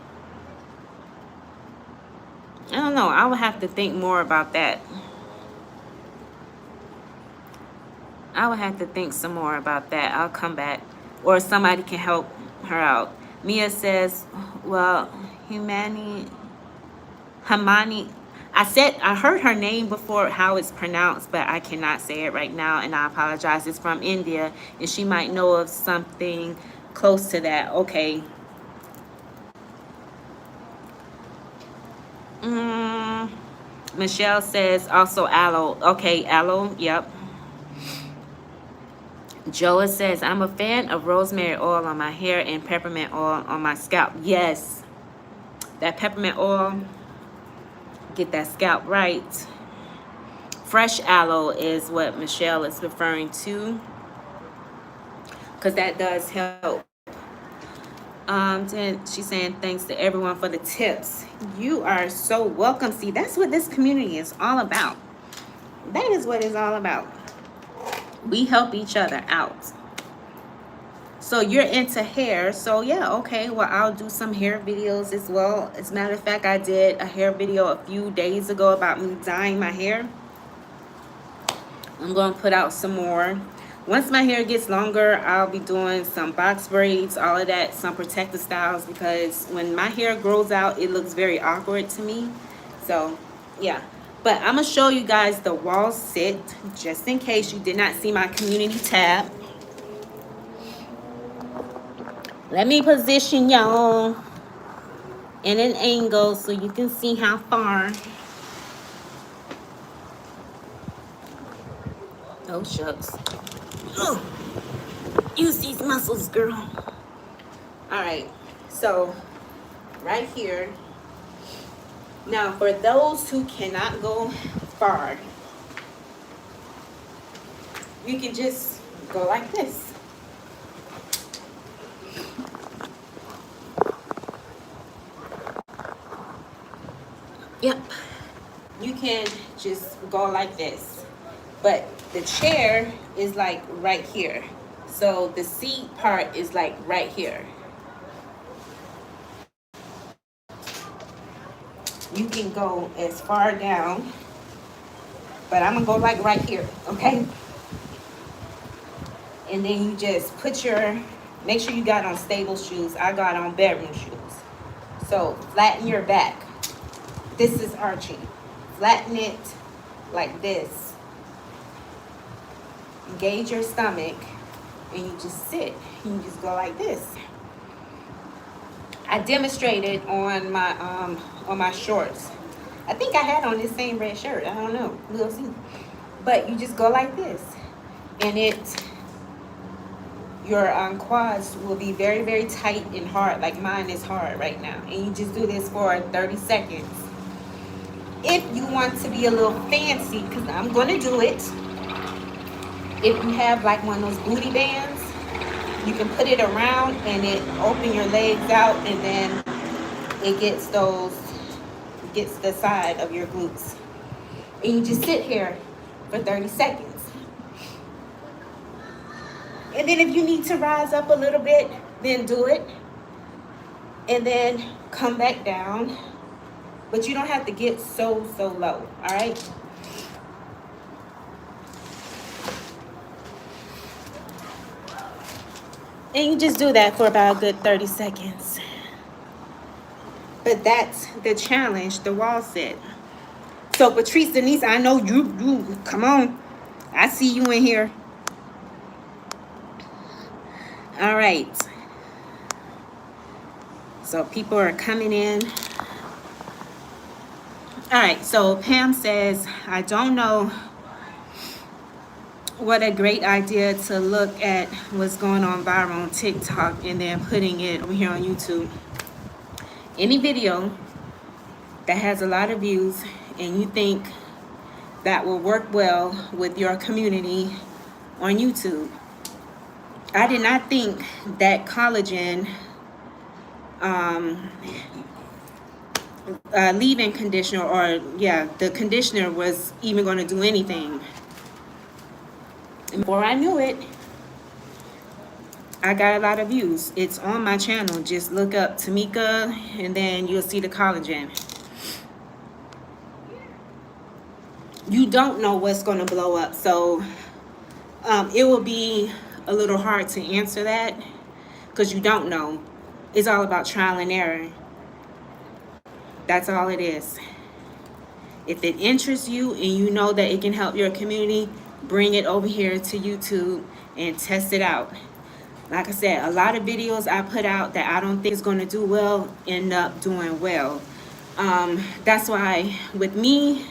I don't know. I would have to think more about that. I would have to think some more about that. I'll come back. Or somebody can help her out. Mia says, well, Humani, I heard her name before, how it's pronounced, but I cannot say it right now, and I apologize. It's from India, and she might know of something close to that. Okay. Michelle says also aloe. Okay, aloe. Yep. Joa says, I'm a fan of rosemary oil on my hair and peppermint oil on my scalp. Yes, that peppermint oil, get that scalp right. Fresh aloe is what Michelle is referring to, because that does help. Then she's saying thanks to everyone for the tips. You are so welcome. See, that's what this community is all about. That is what it's all about. We help each other out. So you're into hair. So yeah, okay. Well, I'll do some hair videos as well. As a matter of fact, I did a hair video a few days ago about me dyeing my hair. I'm going to put out some more. Once my hair gets longer, I'll be doing some box braids, all of that, some protective styles, because when my hair grows out, it looks very awkward to me. So yeah. But I'm going to show you guys the wall sit, just in case you did not see my community tab. Let me position y'all in an angle so you can see how far. Oh, shucks. Ugh. Use these muscles, girl. All right. So, right here. Now, for those who cannot go far, you can just go like this. Yep. You can just go like this. But the chair is like right here. So the seat part is like right here. You can go as far down, but I'm gonna go like right here, okay? And then you just make sure you got on stable shoes. I got on bedroom shoes. So flatten your back. This is arching. Flatten it like this. Engage your stomach, and you just sit. You just go like this. I demonstrated on my shorts. I think I had on this same red shirt. I don't know. We'll see. But you just go like this, and your quads will be very, very tight and hard, like mine is hard right now. And you just do this for 30 seconds. If you want to be a little fancy, because I'm going to do it, if you have like one of those booty bands, you can put it around and it open your legs out, and then it gets the side of your glutes. And you just sit here for 30 seconds. And then if you need to rise up a little bit, then do it. And then come back down. But you don't have to get so low, all right? And you just do that for about a good 30 seconds. But that's the challenge, the wall sit. So Patrice, Denise, I know you come on. I see you in here. All right. So people are coming in. All right, so Pam says, I don't know what a great idea to look at what's going on viral on TikTok and then putting it over here on YouTube. Any video that has a lot of views and you think that will work well with your community on YouTube. I did not think that collagen leave-in conditioner, or the conditioner was even going to do anything. And before I knew it, I got a lot of views. It's on my channel. Just look up Tamika and then you'll see the collagen. you don't know what's going to blow up. So it will be a little hard to answer that because you don't know. It's all about trial and error. That's all it is. If it interests you and you know that it can help your community, bring it over here to YouTube and test it out. Like I said, a lot of videos I put out that I don't think is going to do well end up doing well. That's why with me,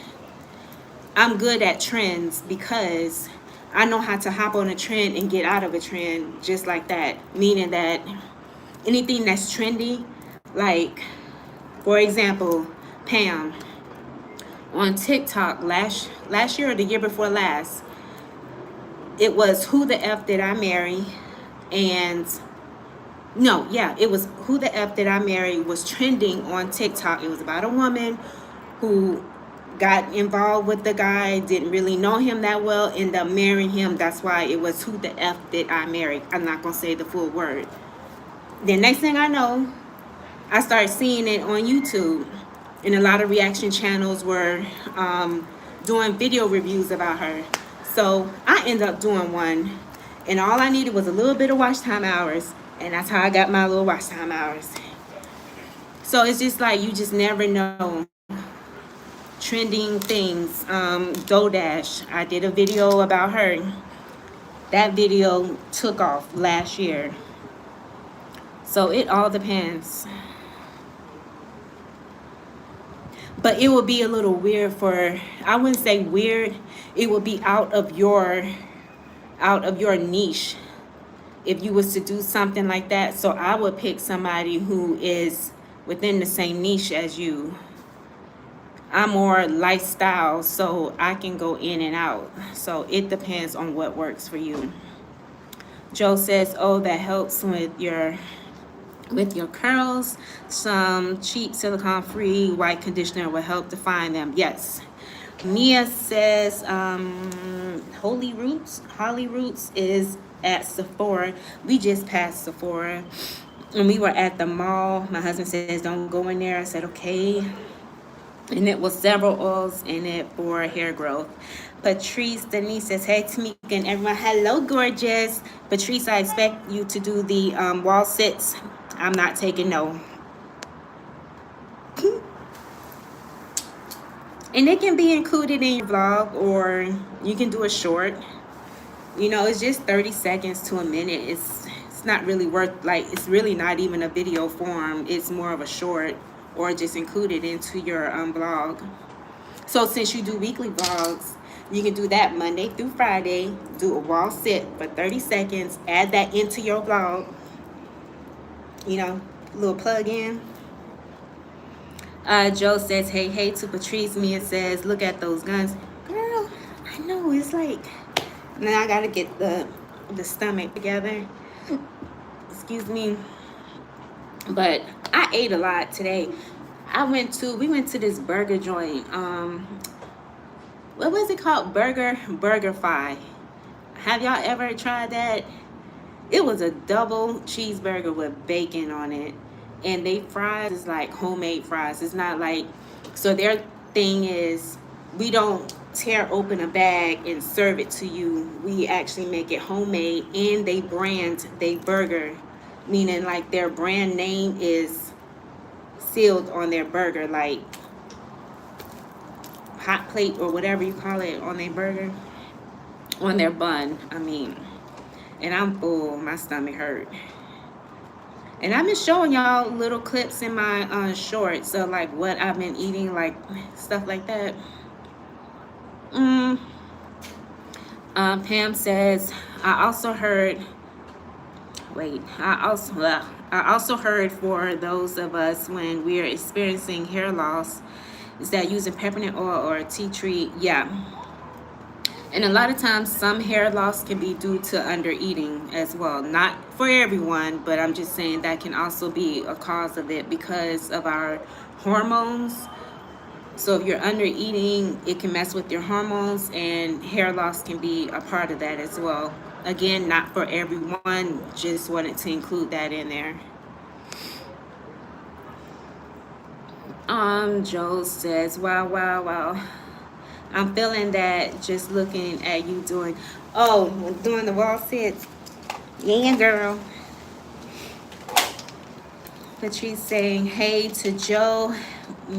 I'm good at trends because I know how to hop on a trend and get out of a trend just like that. Meaning that anything that's trendy, like for example, Pam on TikTok last year or the year before last, it was who the F did I marry? And no, yeah, it was who the F did I marry was trending on TikTok. It was about a woman who got involved with the guy, didn't really know him that well, ended up marrying him. That's why it was who the F did I marry? I'm not going to say the full word. The next thing I know, I started seeing it on YouTube. And a lot of reaction channels were doing video reviews about her. So I ended up doing one. And all I needed was a little bit of watch time hours. And that's how I got my little watch time hours. So it's just like you just never know. Trending things. DoDash. I did a video about her. That video took off last year. So it all depends. But it would be a little weird for, I wouldn't say weird, it would be out of your niche if you was to do something like that. So I would pick somebody who is within the same niche as you. I'm more lifestyle, so I can go in and out. So it depends on what works for you. Joe says, oh, that helps with your curls. Some cheap silicone-free white conditioner will help define them. Yes. Mia says Holly Roots is at Sephora. We just passed Sephora. And we were at the mall. My husband says, don't go in there. I said, okay. And it was several oils in it for hair growth. Patrice Denise says, hey, Tamika and everyone. Hello, gorgeous. Patrice, I expect you to do the wall sits. I'm not taking no. And it can be included in your vlog, or you can do a short. You know, it's just 30 seconds to a minute. It's not really worth, like, it's really not even a video form. It's more of a short, or just include it into your blog. So since you do weekly vlogs, you can do that Monday through Friday. Do a wall sit for 30 seconds. Add that into your vlog. You know, little plug in. Joe says, hey to Patrice. Mia says, look at those guns. Girl, I know, it's like, now I gotta get the stomach together. Excuse me. But I ate a lot today. We went to this burger joint. What was it called? BurgerFi. Have y'all ever tried that? It was a double cheeseburger with bacon on it. And they fries is like homemade fries. It's not like, so their thing is, we don't tear open a bag and serve it to you. We actually make it homemade, and they brand they burger, meaning like their brand name is sealed on their burger, like hot plate or whatever you call it on their burger, on their bun, I mean. And I'm full, my stomach hurt. And I've been showing y'all little clips in my shorts of like what I've been eating, like stuff like that. Pam says, I also heard for those of us when we're experiencing hair loss, is that using peppermint oil or tea tree. Yeah. And a lot of times some hair loss can be due to under eating as well. Not for everyone, but I'm just saying that can also be a cause of it because of our hormones. So if you're under eating, it can mess with your hormones, and hair loss can be a part of that as well. Again, not for everyone, just wanted to include that in there. Joe says, wow. I'm feeling that just looking at you doing the wall sits. Yeah, girl. Patrice saying, hey to Joe,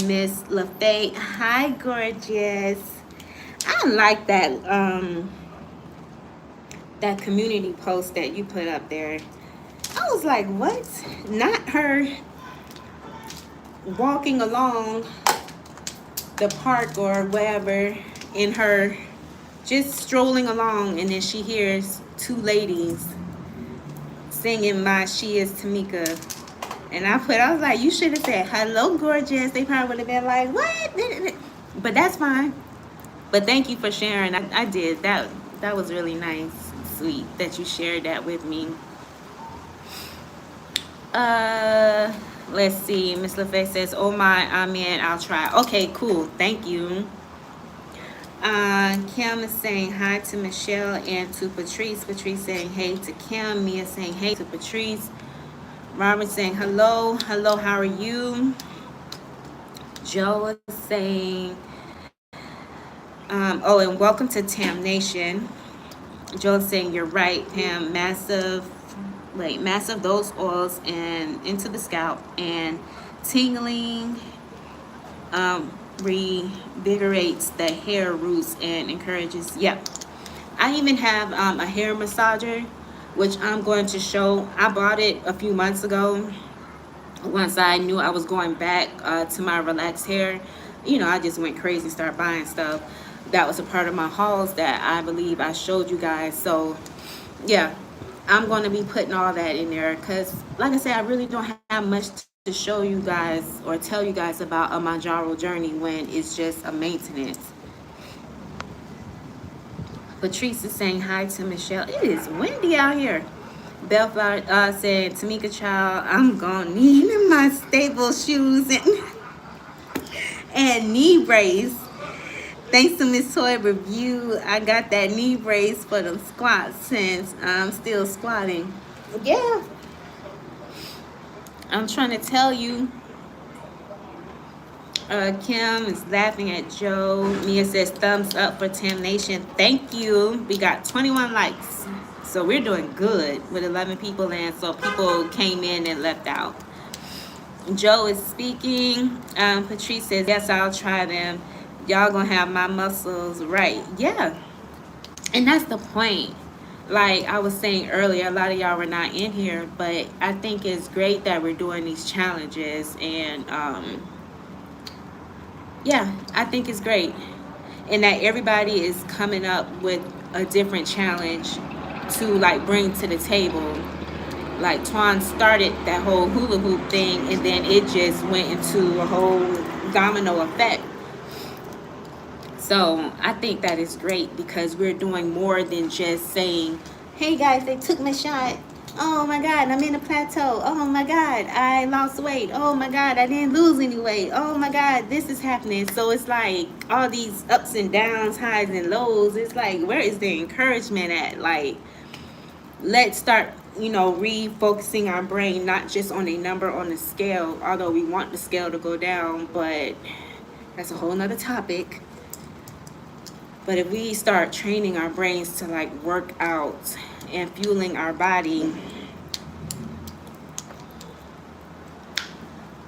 Miss LaFay. Hi, gorgeous. I like that community post that you put up there. I was like, what? Not her walking along the park or wherever in her, just strolling along, and then she hears two ladies singing my SheisTamika. And I was like, you should have said, hello, gorgeous. They probably would have been like, what? But that's fine. But thank you for sharing. I did. That was really nice, sweet, that you shared that with me. Let's see. Miss LaFay says, oh my, I'm in. I'll try. Okay, cool. Thank you. Kim is saying hi to Michelle and to Patrice. Patrice saying hey to Kim. Mia saying hey to Patrice. Robert saying hello. Hello, how are you? Joe is saying, oh, and welcome to Tam Nation. Joe is saying you're right, Pam. Massive those oils and into the scalp, and tingling revigorates the hair roots and encourages. Yep. I even have a hair massager, which I'm going to show. I bought it a few months ago. Once I knew I was going back to my relaxed hair, I just went crazy, started buying stuff. That was a part of my hauls that I believe I showed you guys. So yeah, I'm going to be putting all that in there because, like I said, I really don't have much to show you guys or tell you guys about a Manjaro journey when it's just a maintenance. Patrice is saying hi to Michelle. It is windy out here. Bellflower said, Tamika child, I'm going to need my stable shoes and knee brace. Thanks to Miss Toy Review, I got that knee brace for them squats since I'm still squatting. Yeah. I'm trying to tell you. Kim is laughing at Joe. Mia says thumbs up for Tam Nation. Thank you. We got 21 likes. So we're doing good with 11 people in. So people came in and left out. Joe is speaking. Patrice says, yes, I'll try them. Y'all gonna have my muscles right. Yeah. And that's the point. Like I was saying earlier, a lot of y'all were not in here, but I think it's great that we're doing these challenges. And yeah, I think it's great. And that everybody is coming up with a different challenge to like bring to the table. Like Twan started that whole hula hoop thing, and then it just went into a whole domino effect. So I think that is great because we're doing more than just saying, hey guys, they took my shot. Oh my God, I'm in a plateau. Oh my God, I lost weight. Oh my God, I didn't lose any weight. Oh my God, this is happening. So it's like all these ups and downs, highs and lows. It's like, where is the encouragement at? Like, let's start, refocusing our brain, not just on a number on the scale, although we want the scale to go down, but that's a whole nother topic. But if we start training our brains to like work out and fueling our body,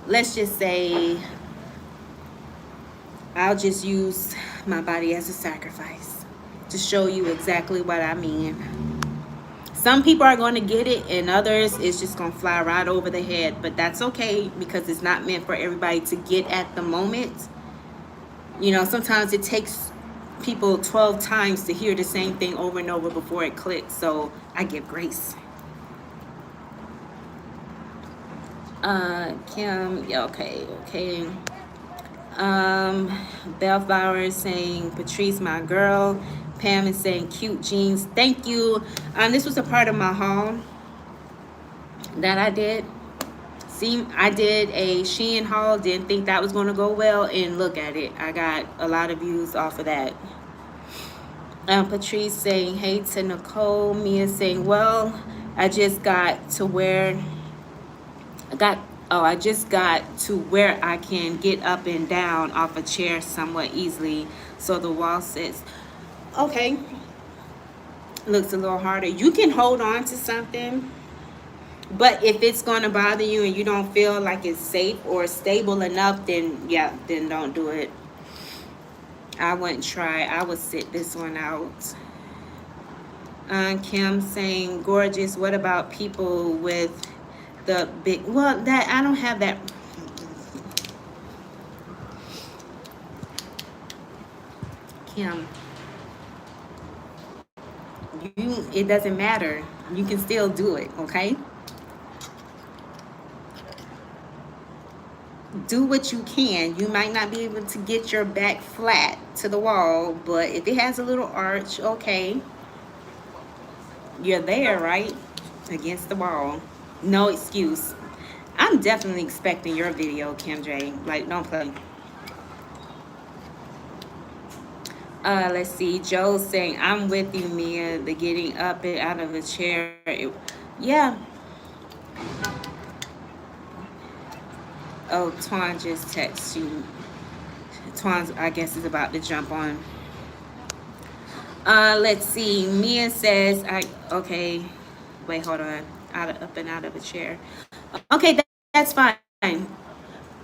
let's just say I'll just use my body as a sacrifice to show you exactly what I mean. Some people are going to get it and others it's just going to fly right over the head, but that's okay because it's not meant for everybody to get at the moment. Sometimes it takes people 12 times to hear the same thing over and over before it clicks. So I give grace. Kim, yeah, okay. Bellflower is saying, Patrice, my girl. Pam is saying, cute jeans. Thank you. This was a part of my haul that I did. See, I did a Shein haul. Didn't think that was going to go well. And look at it. I got a lot of views off of that. Patrice saying, hey to Nicole. Mia saying, well, I just got to where I can get up and down off a chair somewhat easily. So the wall sits. Okay. Looks a little harder. You can hold on to something, but if it's going to bother you and you don't feel like it's safe or stable enough, then yeah, then don't do it. I wouldn't try. I would sit this one out. Kim saying, gorgeous. What about people with the big? Well, that I don't have that. Kim, it doesn't matter. You can still do it, okay? Do what you can. You might not be able to get your back flat to the wall, but if it has a little arch, okay, you're there, right? Against the wall. No excuse. I'm definitely expecting your video, Kim J. Like, don't play. Let's see. Joe's saying, I'm with you, Mia. The getting up and out of a chair. Yeah. Oh, Twan just texted you. Twan, I guess, is about to jump on. Let's see. Mia says, okay. Wait, hold on. Up and out of a chair. Okay, that's fine.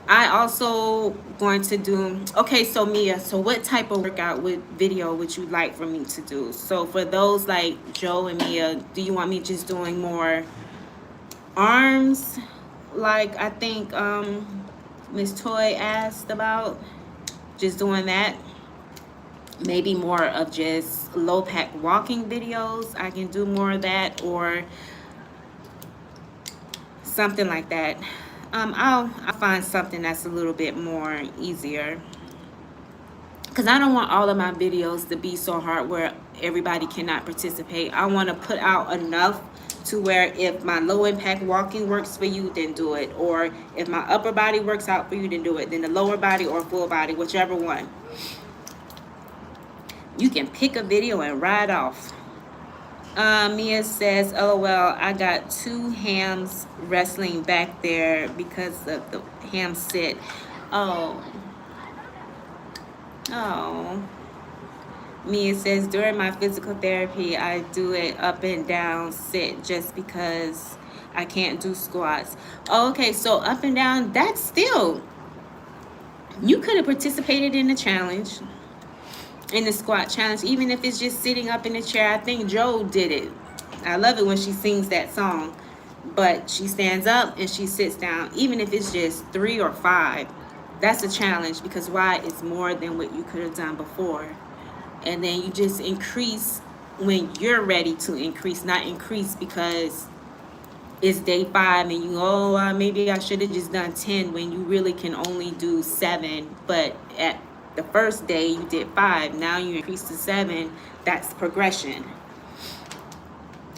I also going to do, okay, so Mia, so what type of workout video would you like for me to do? So for those like Joe and Mia, do you want me just doing more arms? Like I think Miss Toy asked about, just doing that. Maybe more of just low pack walking videos. I can do more of that, or something like that. I'll find something that's a little bit more easier, because I don't want all of my videos to be so hard where everybody cannot participate. I want to put out enough to where if my low impact walking works for you, then do it, or if my upper body works out for you, then do it. Then the lower body or full body, whichever one. You can pick a video and ride off. Mia says, LOL, I got 2 hams wrestling back there because of the ham sit. Oh. Mia says, during my physical therapy, I do it up and down sit just because I can't do squats. Oh, okay, so up and down, that's still, you could have participated in the challenge. In the squat challenge, even if it's just sitting up in the chair. I think Joe did it. I love it when she sings that song, but she stands up and she sits down, even if it's just 3 or 5. That's a challenge, because why? It's more than what you could have done before. And then you just increase when you're ready to increase, not increase because it's day 5 and you, maybe I should have just done 10, when you really can only do 7. But at the first day you did 5, now you increase to 7. That's progression.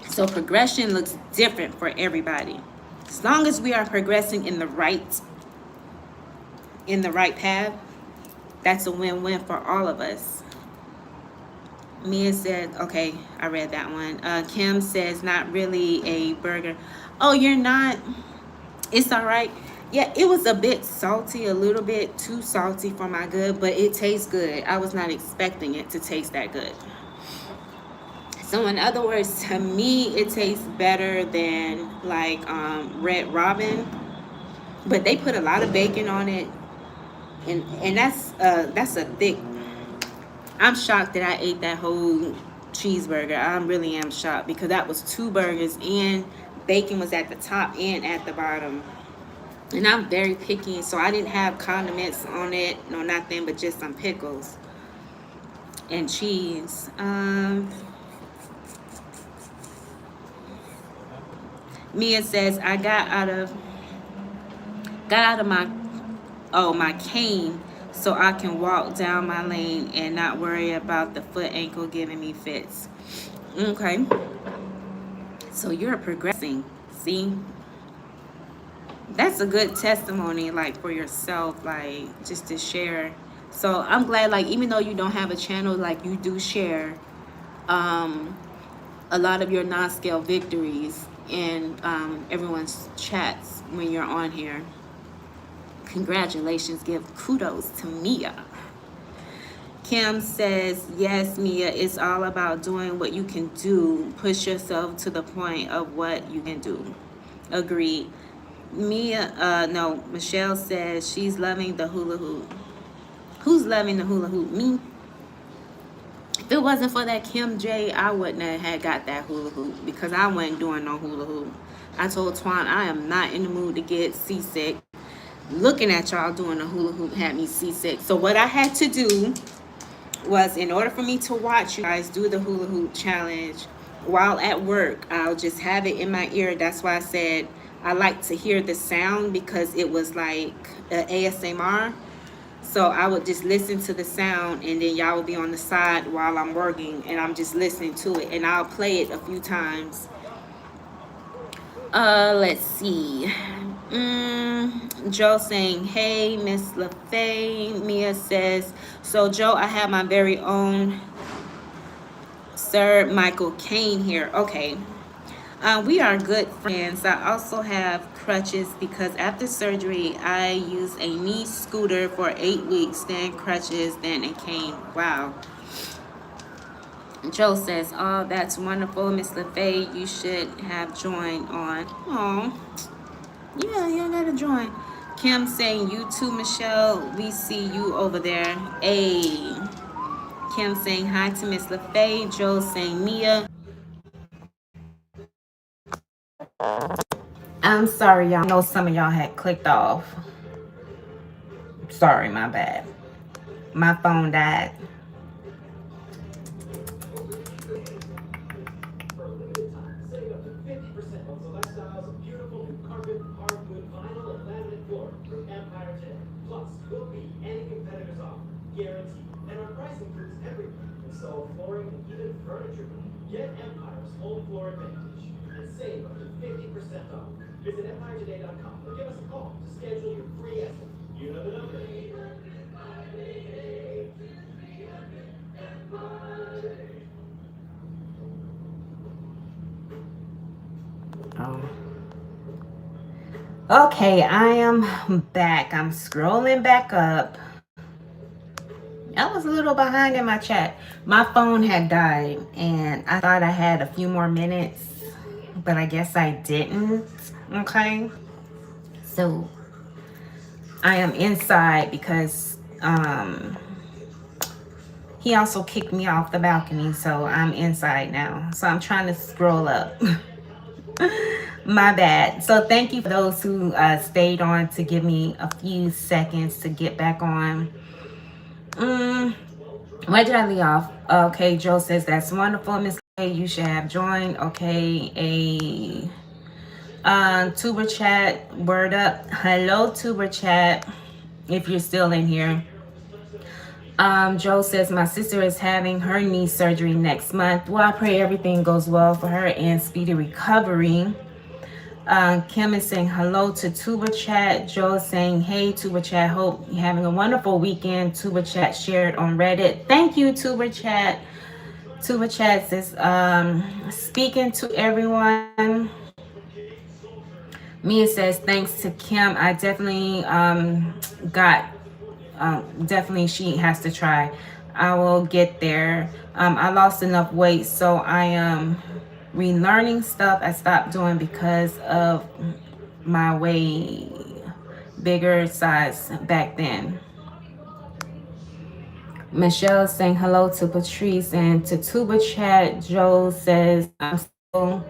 So progression looks different for everybody. As long as we are progressing in the right path, that's a win-win for all of us. Mia said, okay, I read that one. Kim says, not really a burger. Oh, you're not? It's all right. Yeah, it was a bit salty, a little bit too salty for my good, but it tastes good. I was not expecting it to taste that good. So in other words, to me, it tastes better than like Red Robin, but they put a lot of bacon on it, and that's a thick. I'm shocked that I ate that whole cheeseburger. I really am shocked, because that was 2 burgers and bacon was at the top and at the bottom. And I'm very picky, so I didn't have condiments on it, no nothing, but just some pickles and cheese. Mia says, I got out of my cane so I can walk down my lane and not worry about the foot ankle giving me fits. Okay. So you're progressing. See? That's a good testimony, like, for yourself, like, just to share. So I'm glad, like, even though you don't have a channel, like, you do share a lot of your non-scale victories in everyone's chats when you're on here. Congratulations. Give kudos to Mia. Kim says, yes, Mia, it's all about doing what you can do. Push yourself to the point of what you can do. Agreed. No, Michelle says she's loving the hula hoop. Who's loving the hula hoop? Me? If it wasn't for that Kim J, I wouldn't have had got that hula hoop because I wasn't doing no hula hoop. I told Twan I am not in the mood to get seasick. Looking at y'all doing the hula hoop had me seasick. So what I had to do was, in order for me to watch you guys do the hula hoop challenge while at work, I'll just have it in my ear. That's why I said I like to hear the sound, because it was like ASMR. So I would just listen to the sound, and then y'all will be on the side while I'm working, and I'm just listening to it, and I'll play it a few times. Let's see. Joe saying, hey, Miss LaFay. Mia says, so Joe, I have my very own Sir Michael Caine here. Okay. We are good friends. I also have crutches because after surgery, I used a knee scooter for 8 weeks, then crutches, then a cane. Wow. Joe says, oh, that's wonderful, Miss LaFay. You should have joined on. Oh, yeah, y'all gotta join. Kim saying, you too, Michelle. We see you over there. Hey. Kim saying hi to Miss LaFay. Joe saying, Mia. I'm sorry, y'all. I know some of y'all had clicked off. Sorry, my bad. My phone died. So flooring and even furniture. Get Empire's home floor advantage and save up to 50% off. Visit EmpireToday.com or give us a call to schedule your free estimate. You know the number. Oh. Okay, I am back. I'm scrolling back up. I was a little behind in my chat. My phone had died, and I thought I had a few more minutes, but I guess I didn't. Okay. So I am inside because he also kicked me off the balcony, so I'm inside now. So I'm trying to scroll up. My bad. So thank you for those who stayed on to give me a few seconds to get back on. Where did I leave off? Okay, Joe says that's wonderful, Miss K. You should have joined. Okay, Tuber chat, word up. Hello, Tuber chat. If you're still in here. Joe says my sister is having her knee surgery next month. Well, I pray everything goes well for her and speedy recovery. Kim is saying hello to Tuba Chat. Joe is saying, hey, Tuba Chat. Hope you're having a wonderful weekend. Tuba Chat shared on Reddit. Thank you, Tuba Chat. Tuba Chat says, speaking to everyone. Mia says, thanks to Kim. I definitely definitely she has to try. I will get there. I lost enough weight, so I am relearning stuff I stopped doing because of my way bigger size back then. Michelle is saying hello to Patrice and to Tuba Chat. Joe says I'm still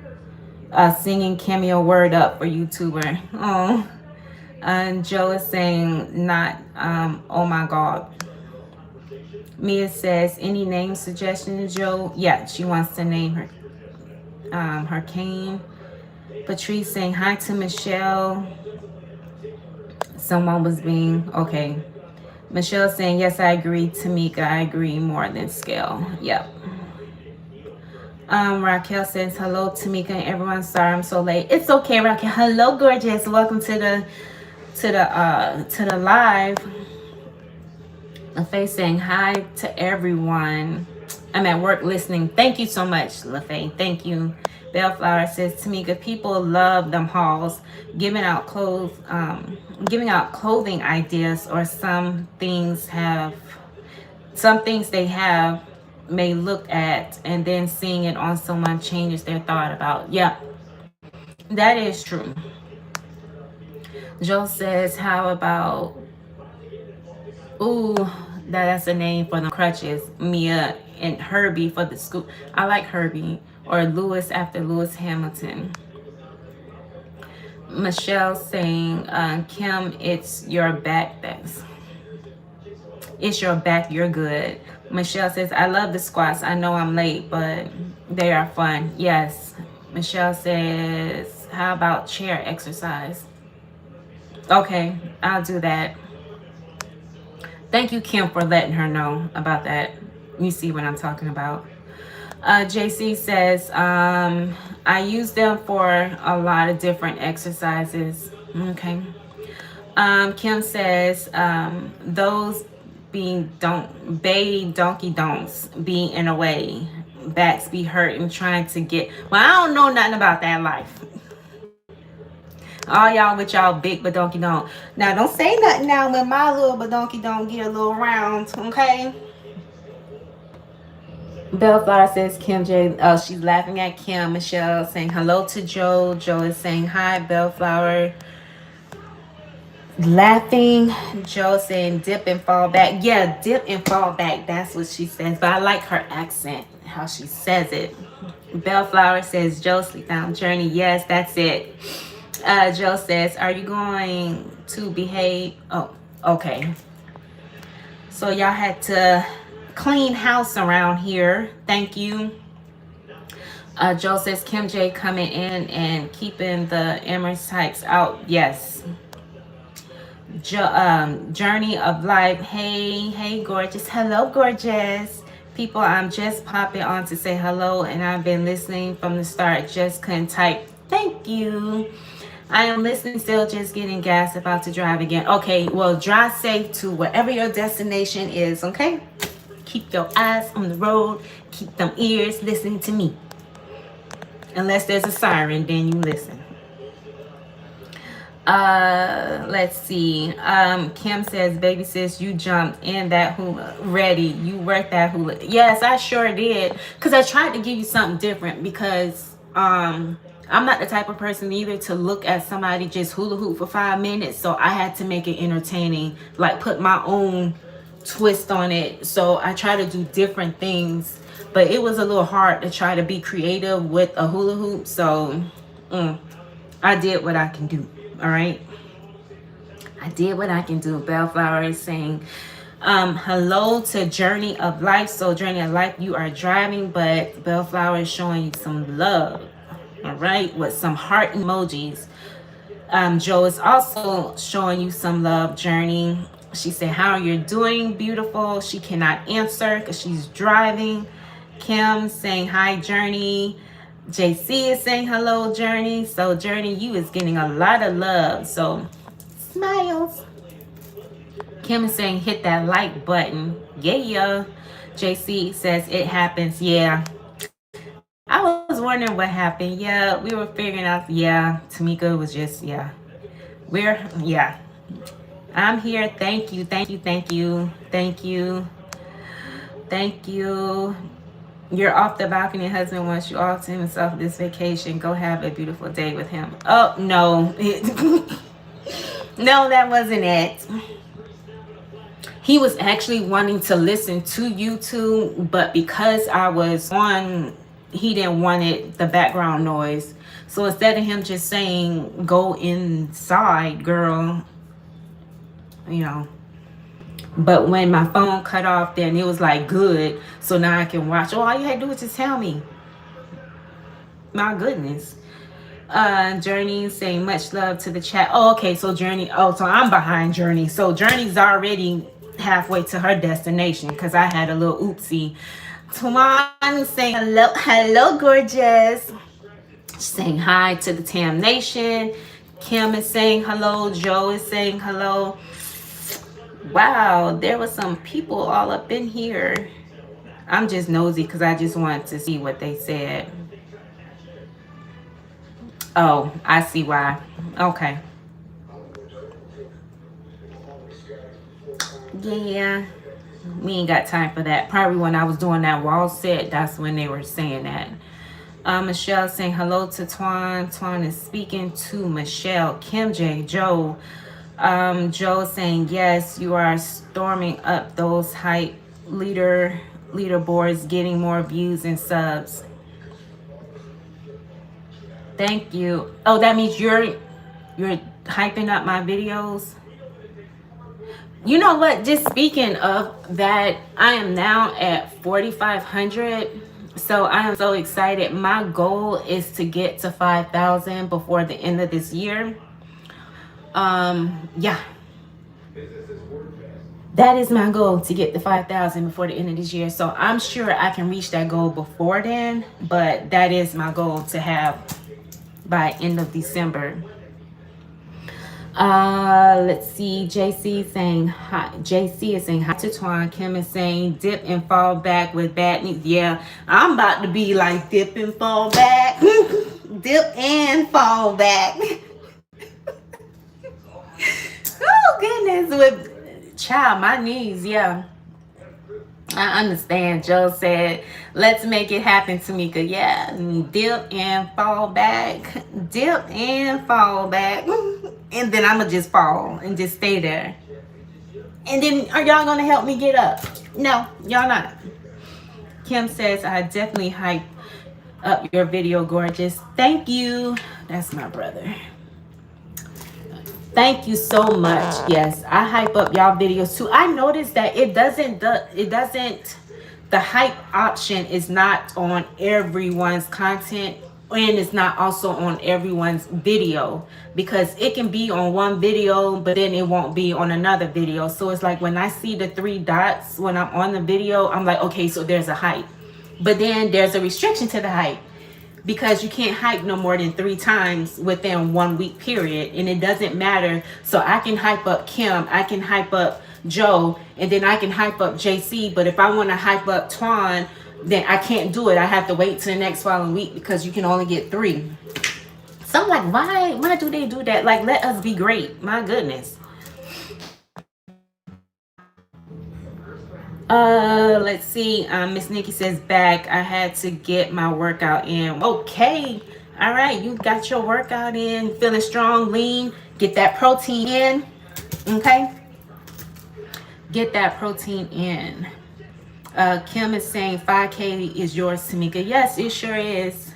singing cameo word up for YouTuber. Oh, and Joe is saying not oh my god. Mia says any name suggestion, Joe? Yeah, she wants to name her cane. Patrice saying hi to Michelle. Someone was being okay. Michelle saying yes, I agree. Tamika, I agree more than scale. Yep. Raquel says hello, Tamika and everyone. Sorry I'm so late. It's okay, Raquel. Hello, gorgeous. Welcome to the live. LaFay saying hi to everyone. I'm at work listening. Thank you so much, LaFay. Thank you. Bellflower says, Tamika, people love them hauls, giving out clothing ideas, or some things some things they have may look at and then seeing it on someone changes their thought about. Yeah, that is true. Joe says, how about, ooh, that's a name for the crutches. Mia and Herbie for the school. I like Herbie. Or Lewis after Lewis Hamilton. Michelle saying, Kim, it's your back. It's your back. You're good. Michelle says, I love the squats. I know I'm late, but they are fun. Yes. Michelle says, how about chair exercise? Okay, I'll do that. Thank you, Kim, for letting her know about that. You see what I'm talking about. JC says, I use them for a lot of different exercises. Okay. Kim says, those being donkey don'ts be in a way. Backs be hurting trying to get. Well, I don't know nothing about that life. All y'all with y'all big badonky don't. Now don't say nothing now when my little badonky don't get a little round, okay? Bellflower says Kim J. Oh, she's laughing at Kim. Michelle saying hello to Joe. Joe is saying hi. Bellflower laughing. Joe saying dip and fall back. Yeah, dip and fall back. That's what she says. But I like her accent, how she says it. Bellflower says Joe sleep down journey. Yes, that's it. Joe says, are you going to behave? Oh, okay. So y'all had to clean house around here. Thank you. Joe says, Kim J coming in and keeping the Emirates types out. Yes. Journey of life. Hey, gorgeous. Hello, gorgeous. People, I'm just popping on to say hello, and I've been listening from the start. Just couldn't type. Thank you. I am listening still, just getting gas, about to drive again. Okay, well, drive safe to wherever your destination is, okay? Keep your eyes on the road. Keep them ears listening to me. Unless there's a siren, then you listen. Let's see. Kim says, baby sis, you jumped in that hula. Ready. You worked that hula. Yes, I sure did. Because I tried to give you something different because, I'm not the type of person either to look at somebody just hula hoop for 5 minutes. So I had to make it entertaining, like put my own twist on it. So I try to do different things, but it was a little hard to try to be creative with a hula hoop. So I did what I can do. All right. I did what I can do. Bellflower is saying, hello to Journey of Life. So Journey of Life, you are driving, but Bellflower is showing you some love. All right, with some heart emojis. Joe is also showing you some love, Journey. She said, how are you doing, beautiful? She cannot answer because she's driving. Kim saying hi, Journey. JC is saying hello, Journey. So Journey, you is getting a lot of love. So smiles. Kim is saying hit that like button. Yeah. JC says it happens. Yeah. I was wondering what happened. Yeah, we were figuring out. Yeah, Tamika was just, yeah. I'm here. Thank you. You're off the balcony. Husband wants you off to himself this vacation. Go have a beautiful day with him. Oh, no. No, that wasn't it. He was actually wanting to listen to YouTube, but because I was on, he didn't want it, the background noise. So instead of him just saying, go inside, girl, you know. But when my phone cut off, then it was like, good. So now I can watch. Oh, all you had to do was just tell me. My goodness. Journey saying much love to the chat. Oh, okay. So Journey. Oh, so I'm behind Journey. So Journey's already halfway to her destination because I had a little oopsie. Tuan saying hello, gorgeous. Saying hi to the Tam Nation. Kim is saying hello. Joe is saying hello. Wow, there was some people all up in here. I'm just nosy because I just wanted to see what they said. Oh, I see why. Okay. We ain't got time for that. Probably when I was doing that wall set, that's when they were saying that. Michelle saying hello to Twan. Twan is speaking to Michelle. Kim J. Joe. Joe saying yes, you are storming up those hype leaderboards, getting more views and subs. Thank you. Oh, that means you're hyping up my videos. You know what? Just speaking of that, I am now at 4,500. So I am so excited. My goal is to get to 5,000 before the end of this year. Yeah. That is my goal, to get to 5,000 before the end of this year. So I'm sure I can reach that goal before then, but that is my goal to have by end of December. Let's see. JC is saying hi. JC is saying hi to Twan. Kim is saying dip and fall back with bad news. Yeah, I'm about to be like dip and fall back. Dip and fall back. Oh goodness, with child, my knees. Yeah, I understand. Joe said, let's make it happen, Tamika. Yeah, dip and fall back. Dip and fall back. And then I'm going to just fall and just stay there. And then are y'all going to help me get up? No, y'all not. Kim says, I definitely hype up your video, gorgeous. Thank you. That's my brother. Thank you so much. Yes, I hype up y'all videos too. I noticed that the hype option is not on everyone's content, and it's not also on everyone's video, because it can be on one video but then it won't be on another video. So it's like when I see the 3 dots when I'm on the video, I'm like, okay, so there's a hype, but then there's a restriction to the hype, because you can't hype no more than 3 times within 1 week period. And it doesn't matter. So I can hype up Kim, I can hype up Joe, and then I can hype up JC. But if I want to hype up Twan, then I can't do it. I have to wait till the next following week, because you can only get 3. So I'm like, why do they do that? Like, let us be great. My goodness. Let's see. Miss Nikki says back. I had to get my workout in. Okay. All right. You got your workout in. Feeling strong, lean. Get that protein in. Okay. Get that protein in. Kim is saying 5K is yours, Tamika. Yes, it sure is.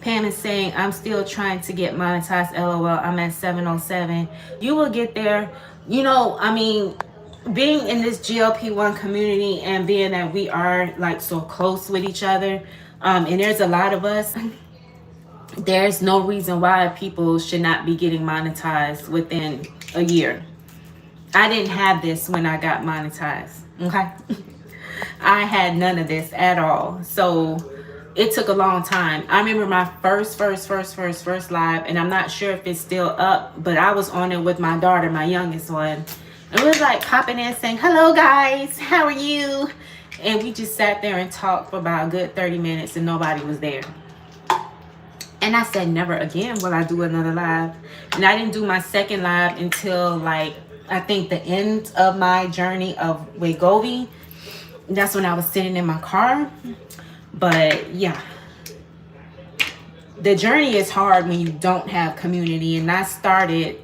Pam is saying, I'm still trying to get monetized. LOL. I'm at 707. You will get there. You know, I mean, being in this GLP-1 community and being that we are like so close with each other, and there's a lot of us, there's no reason why people should not be getting monetized within a year. I didn't have this when I got monetized. Okay. I had none of this at all. So it took a long time. I remember my first live, and I'm not sure if it's still up, but I was on it with my daughter, my youngest one. It was like popping in saying, hello guys, how are you? And we just sat there and talked for about a good 30 minutes and nobody was there. And I said, never again will I do another live. And I didn't do my second live until like, I think the end of my journey of Wegovy. That's when I was sitting in my car. But yeah, the journey is hard when you don't have community. And I started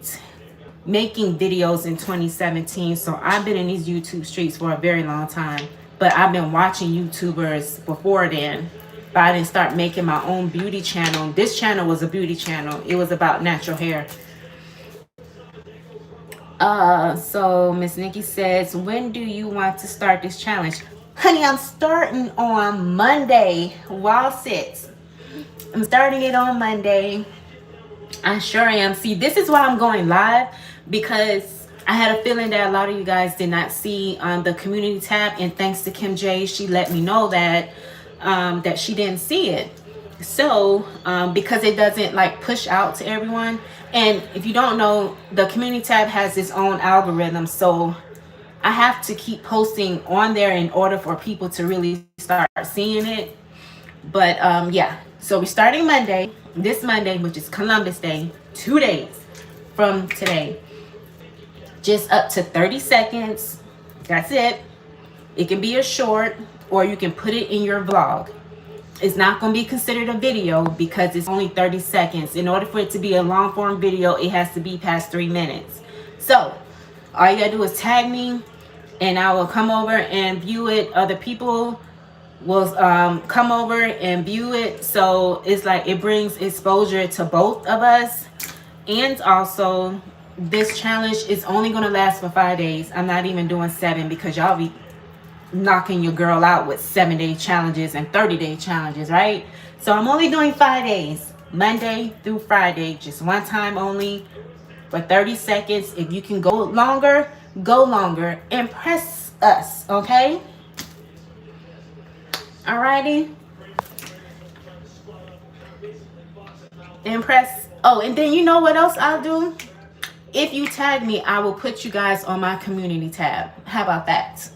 making videos in 2017, so I've been in these YouTube streets for a very long time, but I've been watching YouTubers before then, but I didn't start making my own beauty channel. This channel was a beauty channel. It was about natural hair. So Miss Nikki says, when do you want to start this challenge? Honey, I'm starting on Monday. Wall sits. I'm starting it on Monday. I sure am. See, this is why I'm going live, because I had a feeling that a lot of you guys did not see the community tab, and thanks to Kim J, she let me know that that she didn't see it. So because it doesn't like push out to everyone, and if you don't know, the community tab has its own algorithm, so I have to keep posting on there in order for people to really start seeing it. But yeah, so we're starting Monday, this Monday, which is Columbus Day, 2 days from today. Just up to 30 seconds. That's it. It can be a short, or you can put it in your vlog. It's not going to be considered a video because it's only 30 seconds. In order for it to be a long form video, it has to be past 3 minutes. So all you gotta do is tag me, and I will come over and view it. Other people will come over and view it. So it's like it brings exposure to both of us. And also, this challenge is only going to last for 5 days. I'm not even doing 7 because y'all be knocking your girl out with 7-day challenges and 30-day challenges, right? So I'm only doing 5 days, Monday through Friday, just one time only for 30 seconds. If you can go longer, impress us, okay? Alrighty. Impress. Oh, and then you know what else I'll do? If you tag me, I will put you guys on my community tab. How about that?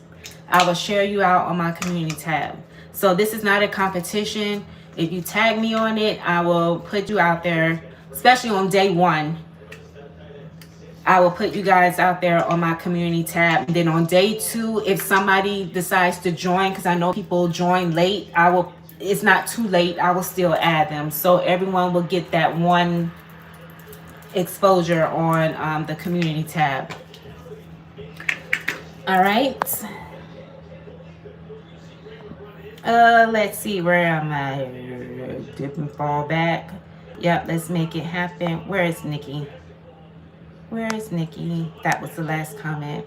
I will share you out on my community tab. So this is not a competition. If you tag me on it, I will put you out there, especially on day 1. I will put you guys out there on my community tab. And then on day 2, if somebody decides to join, because I know people join late, it's not too late, I will still add them. So everyone will get that one exposure on the community tab. All right. Let's see, where am I? Dip and fall back. Yep, let's make it happen. Where is Nikki? That was the last comment.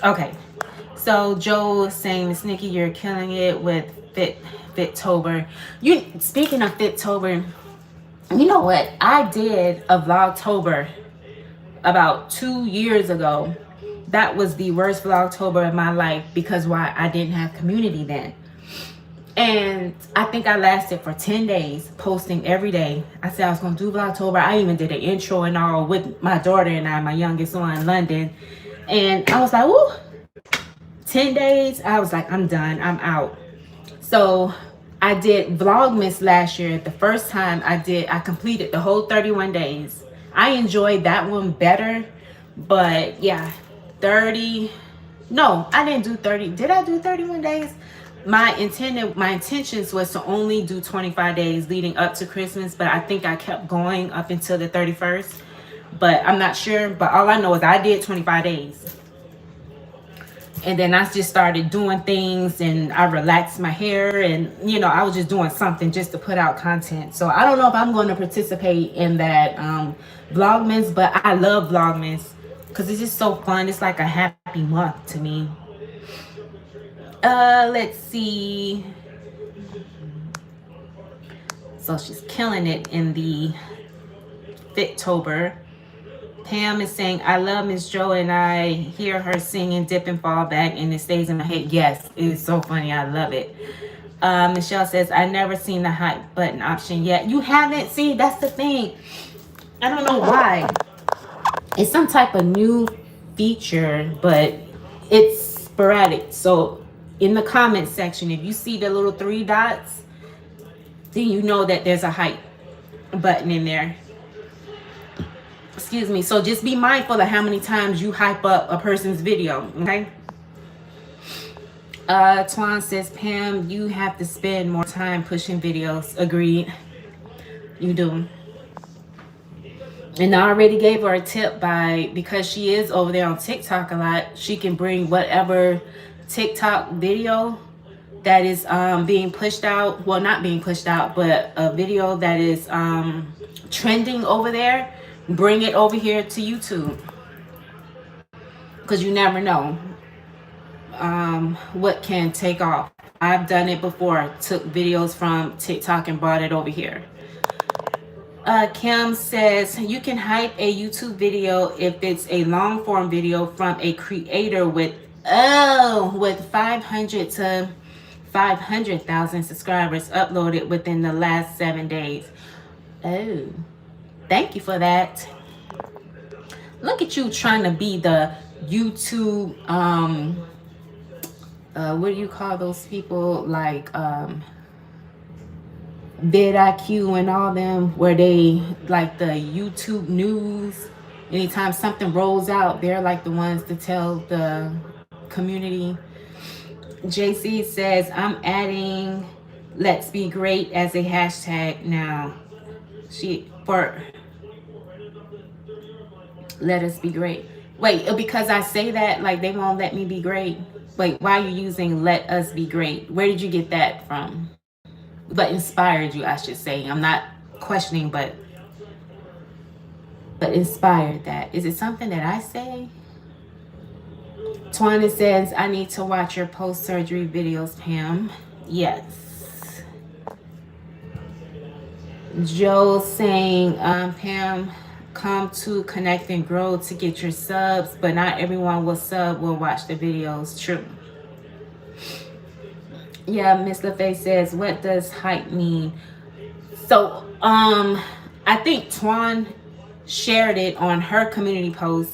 Okay, so Joe saying, Miss Nikki, you're killing it with Fittober. Speaking of Fittober, you know what? I did a Vlogtober about 2 years ago. That was the worst Vlogtober of my life because why? I didn't have community then. And I think I lasted for 10 days posting every day. I said I was going to do Vlogtober. I even did an intro and all with my daughter and I, my youngest one in London. And I was like, ooh, 10 days. I was like, I'm done. I'm out. So I did Vlogmas last year. The first time I completed the whole 31 days. I enjoyed that one better. But yeah, no, I didn't do 30. Did I do 31 days? My intentions was to only do 25 days leading up to Christmas, but I think I kept going up until the 31st. But I'm not sure. But all I know is I did 25 days. And then I just started doing things and I relaxed my hair and, I was just doing something just to put out content. So I don't know if I'm going to participate in that Vlogmas, but I love Vlogmas because it's just so fun. It's like a happy month to me. Let's see. So she's killing it in the Fittober. Pam is saying, I love Miss Jo and I hear her singing Dip and Fall Back and it stays in my head. Yes, it is so funny. I love it. Michelle says, I never seen the hot button option yet. You haven't? See, that's the thing. I don't know why. It's some type of new feature, but it's sporadic. So in the comment section, if you see the little 3 dots, then you know that there's a hype button in there. Excuse me. So just be mindful of how many times you hype up a person's video, okay? Twan says, Pam, you have to spend more time pushing videos. Agreed. You do. And I already gave her a tip because she is over there on TikTok a lot. She can bring whatever TikTok video that is being pushed out. Well, not being pushed out, but a video that is trending over there. Bring it over here to YouTube. Because you never know what can take off. I've done it before. Took videos from TikTok and brought it over here. Kim says, you can hype a YouTube video if it's a long form video from a creator with 500 to 500,000 subscribers uploaded within the last 7 days. Oh, thank you for that. Look at you trying to be the YouTube, what do you call those people? Like, vidIQ and all them, where they like the YouTube news. Anytime something rolls out, they're like the ones to tell the community. JC says, I'm adding let's be great as a hashtag now. She for let us be great. Wait, because I say that, like they won't let me be great. Wait, why are you using let us be great? Where did you get that from? But inspired you, I should say. I'm not questioning, but inspired that. Is it something that I say? Twana says, I need to watch your post-surgery videos, Pam. Yes. Joe saying, Pam, come to Connect and Grow to get your subs, but not everyone will watch the videos. True. Yeah, Miss LaFay says, what does hype mean? So, I think Twan shared it on her community post,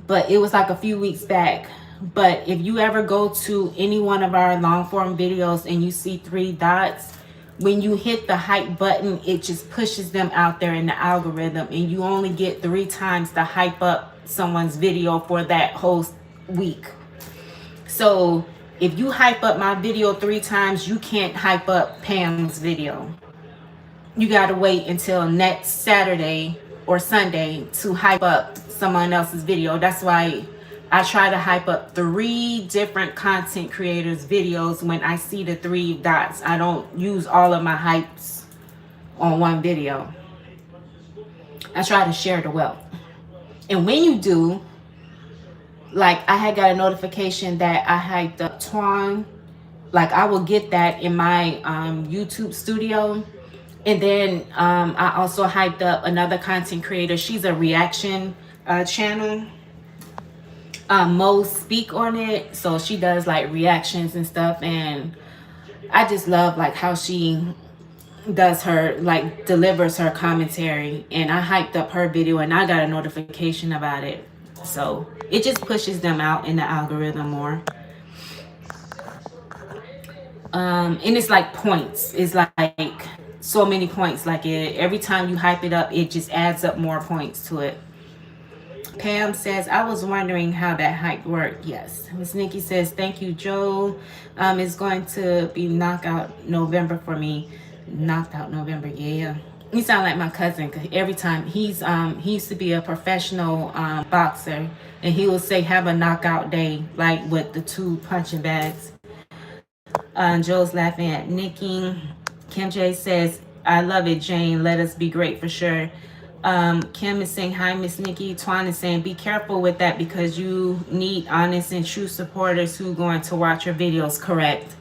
but it was like a few weeks back. But if you ever go to any one of our long form videos and you see 3 dots, when you hit the hype button, it just pushes them out there in the algorithm, and you only get 3 times to hype up someone's video for that whole week. So if you hype up my video 3 times, you can't hype up Pam's video. You got to wait until next Saturday or Sunday to hype up someone else's video. That's why I try to hype up 3 different content creators' videos when I see the 3 dots. I don't use all of my hypes on one video. I try to share the wealth. And when you do, like I had got a notification that I hyped up Twan. Like I will get that in my YouTube studio. And then I also hyped up another content creator. She's a reaction channel. Mo speak on it. So she does like reactions and stuff. And I just love like how she does her, like delivers her commentary. And I hyped up her video and I got a notification about it. So it just pushes them out in the algorithm more. And it's like points. It's like so many points. Like every time you hype it up, it just adds up more points to it. Pam says, I was wondering how that hype worked. Yes. Miss Nikki says, thank you, Joe. It's going to be knockout November for me. Knocked out November. Yeah. You sound like my cousin, because every time he used to be a professional boxer, and he will say have a knockout day, like with the 2 punching bags. Joe's laughing at Nikki. Kim J says, I love it, Jane. Let us be great for sure. Kim is saying, hi, Miss Nikki. Twan is saying, be careful with that because you need honest and true supporters who are going to watch your videos. Correct.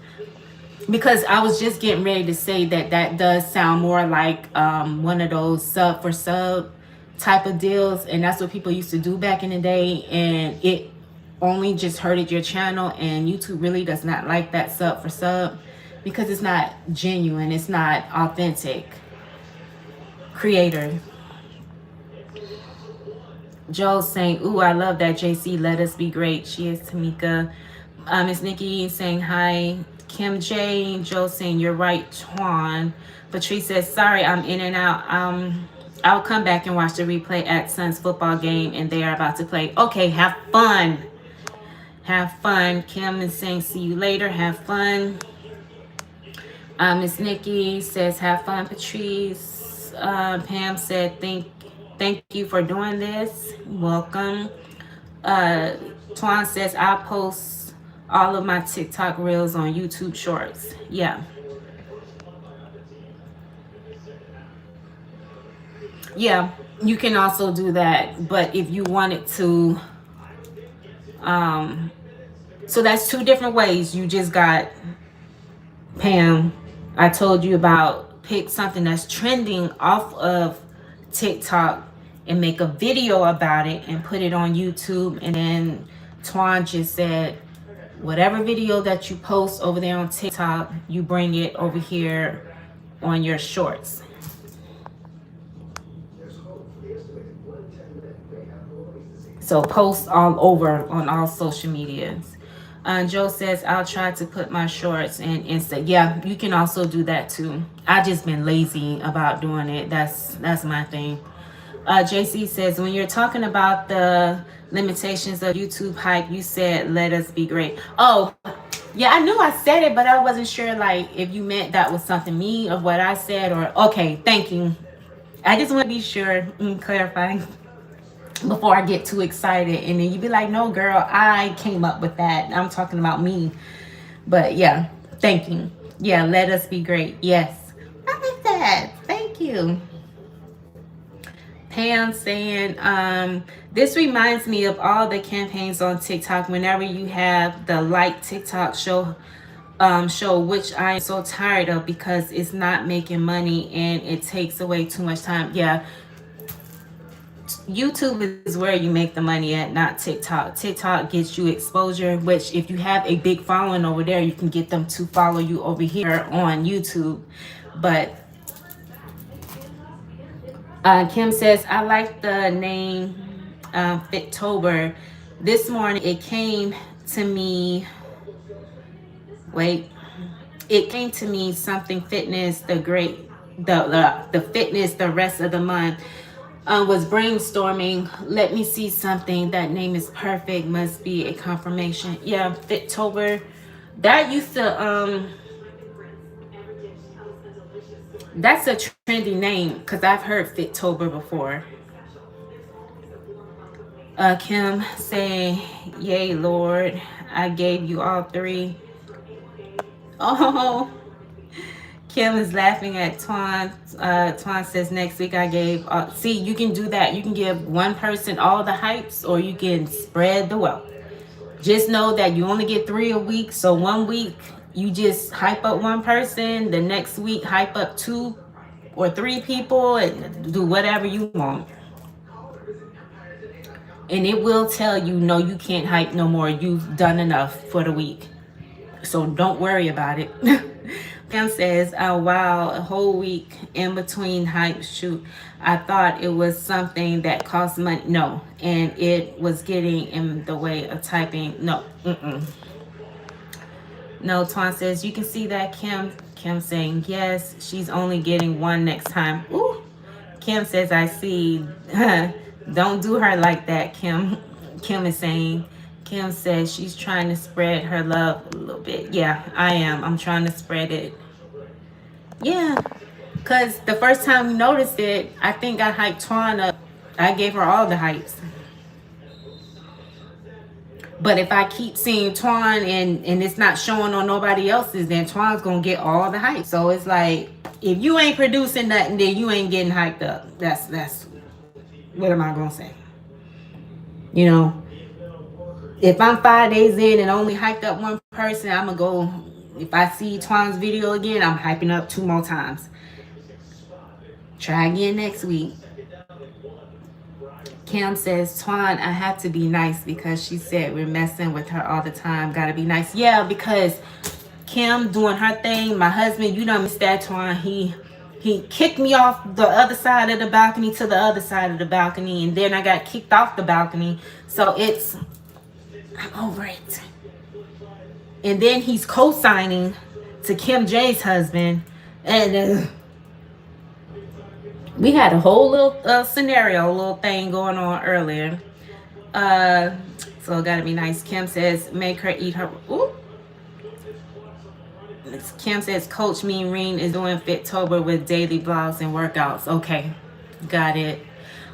Because I was just getting ready to say that does sound more like one of those sub for sub type of deals. And that's what people used to do back in the day. And it only just hurted your channel. And YouTube really does not like that sub for sub because it's not genuine. It's not authentic. Creator. Joe's saying, ooh, I love that, JC. Let us be great. SheisTamika. Miss Nikki saying hi. Kim J. Joe saying, you're right, Twan. Patrice says, sorry, I'm in and out. I'll come back and watch the replay at Sun's football game, and they are about to play. Okay, have fun. Have fun. Kim is saying, see you later. Have fun. Miss Nikki says, have fun, Patrice. Pam said, thank you for doing this. Welcome. Twan says, I'll post all of my TikTok reels on YouTube Shorts. Yeah. Yeah, you can also do that. But if you wanted to, so that's 2 different ways. You just got, Pam, I told you about, pick something that's trending off of TikTok and make a video about it and put it on YouTube. And then Twan just said, whatever video that you post over there on TikTok, you bring it over here on your shorts. So post all over on all social medias. Joe says, I'll try to put my shorts in Insta. Yeah, you can also do that too. I just been lazy about doing it. That's my thing. JC says, when you're talking about the limitations of YouTube hype, you said, let us be great. Oh, Yeah, I knew I said it, but I wasn't sure like if you meant that was something me of what I said or okay, thank you. I just want to be sure and clarify before I get too excited and then you be like, no girl, I came up with that. I'm talking about me. But yeah, thank you. Yeah, let us be great. Yes. I like that. Thank you. Pam saying, this reminds me of all the campaigns on TikTok. Whenever you have the like TikTok show, which I am so tired of because it's not making money and it takes away too much time. Yeah, YouTube is where you make the money at, not TikTok. TikTok gets you exposure, which if you have a big following over there, you can get them to follow you over here on YouTube. But Kim says, I like the name Fittober. This morning it came to me. Wait, it came to me something fitness, the fitness the rest of the month. Was brainstorming. Let me see something. That name is perfect. Must be a confirmation. Yeah, Fittober. That used to that's a trendy name because I've heard Fittober before. Kim saying, "Yay, Lord, I gave you all three." Oh, Kim is laughing at Twan. Twan says next week I gave. See, you can do that. You can give one person all the hypes, or you can spread the wealth. Just know that you only get 3 a week. So 1 week you just hype up one person. The next week hype up 2 or 3 people, and do whatever you want. And it will tell you, no, you can't hype no more. You've done enough for the week. So don't worry about it. Pam says, oh, wow, a whole week in between hype shoot. I thought it was something that cost money. No, and it was getting in the way of typing. No, No, Twan says, you can see that, Kim. Kim saying, yes, she's only getting one next time. Ooh. Kim says, I see. Don't do her like that, Kim. Kim is saying, Kim says she's trying to spread her love a little bit. Yeah, I am. I'm trying to spread it. Yeah, because the first time we noticed it, I think I hyped Twan up. I gave her all the hypes. But if I keep seeing Twan and it's not showing on nobody else's, then Twan's going to get all the hype. So it's like, if you ain't producing nothing, then you ain't getting hyped up. That's what am I going to say? You know, if I'm 5 days in and only hyped up one person, I'm going to go, if I see Twan's video again, I'm hyping up 2 more times. Try again next week. Kim says, Twan, I have to be nice because she said we're messing with her all the time. Gotta be nice. Yeah, because Kim doing her thing, my husband, you don't miss that, Twan. He kicked me off the other side of the balcony to the other side of the balcony, and then I got kicked off the balcony. So I'm over it. And then he's co-signing to Kim J's husband, and we had a whole little scenario, little thing going on earlier. So gotta be nice. Kim says, make her eat her. Ooh. Kim says, Coach Mean Reen is doing Fittober with daily vlogs and workouts. Okay, got it.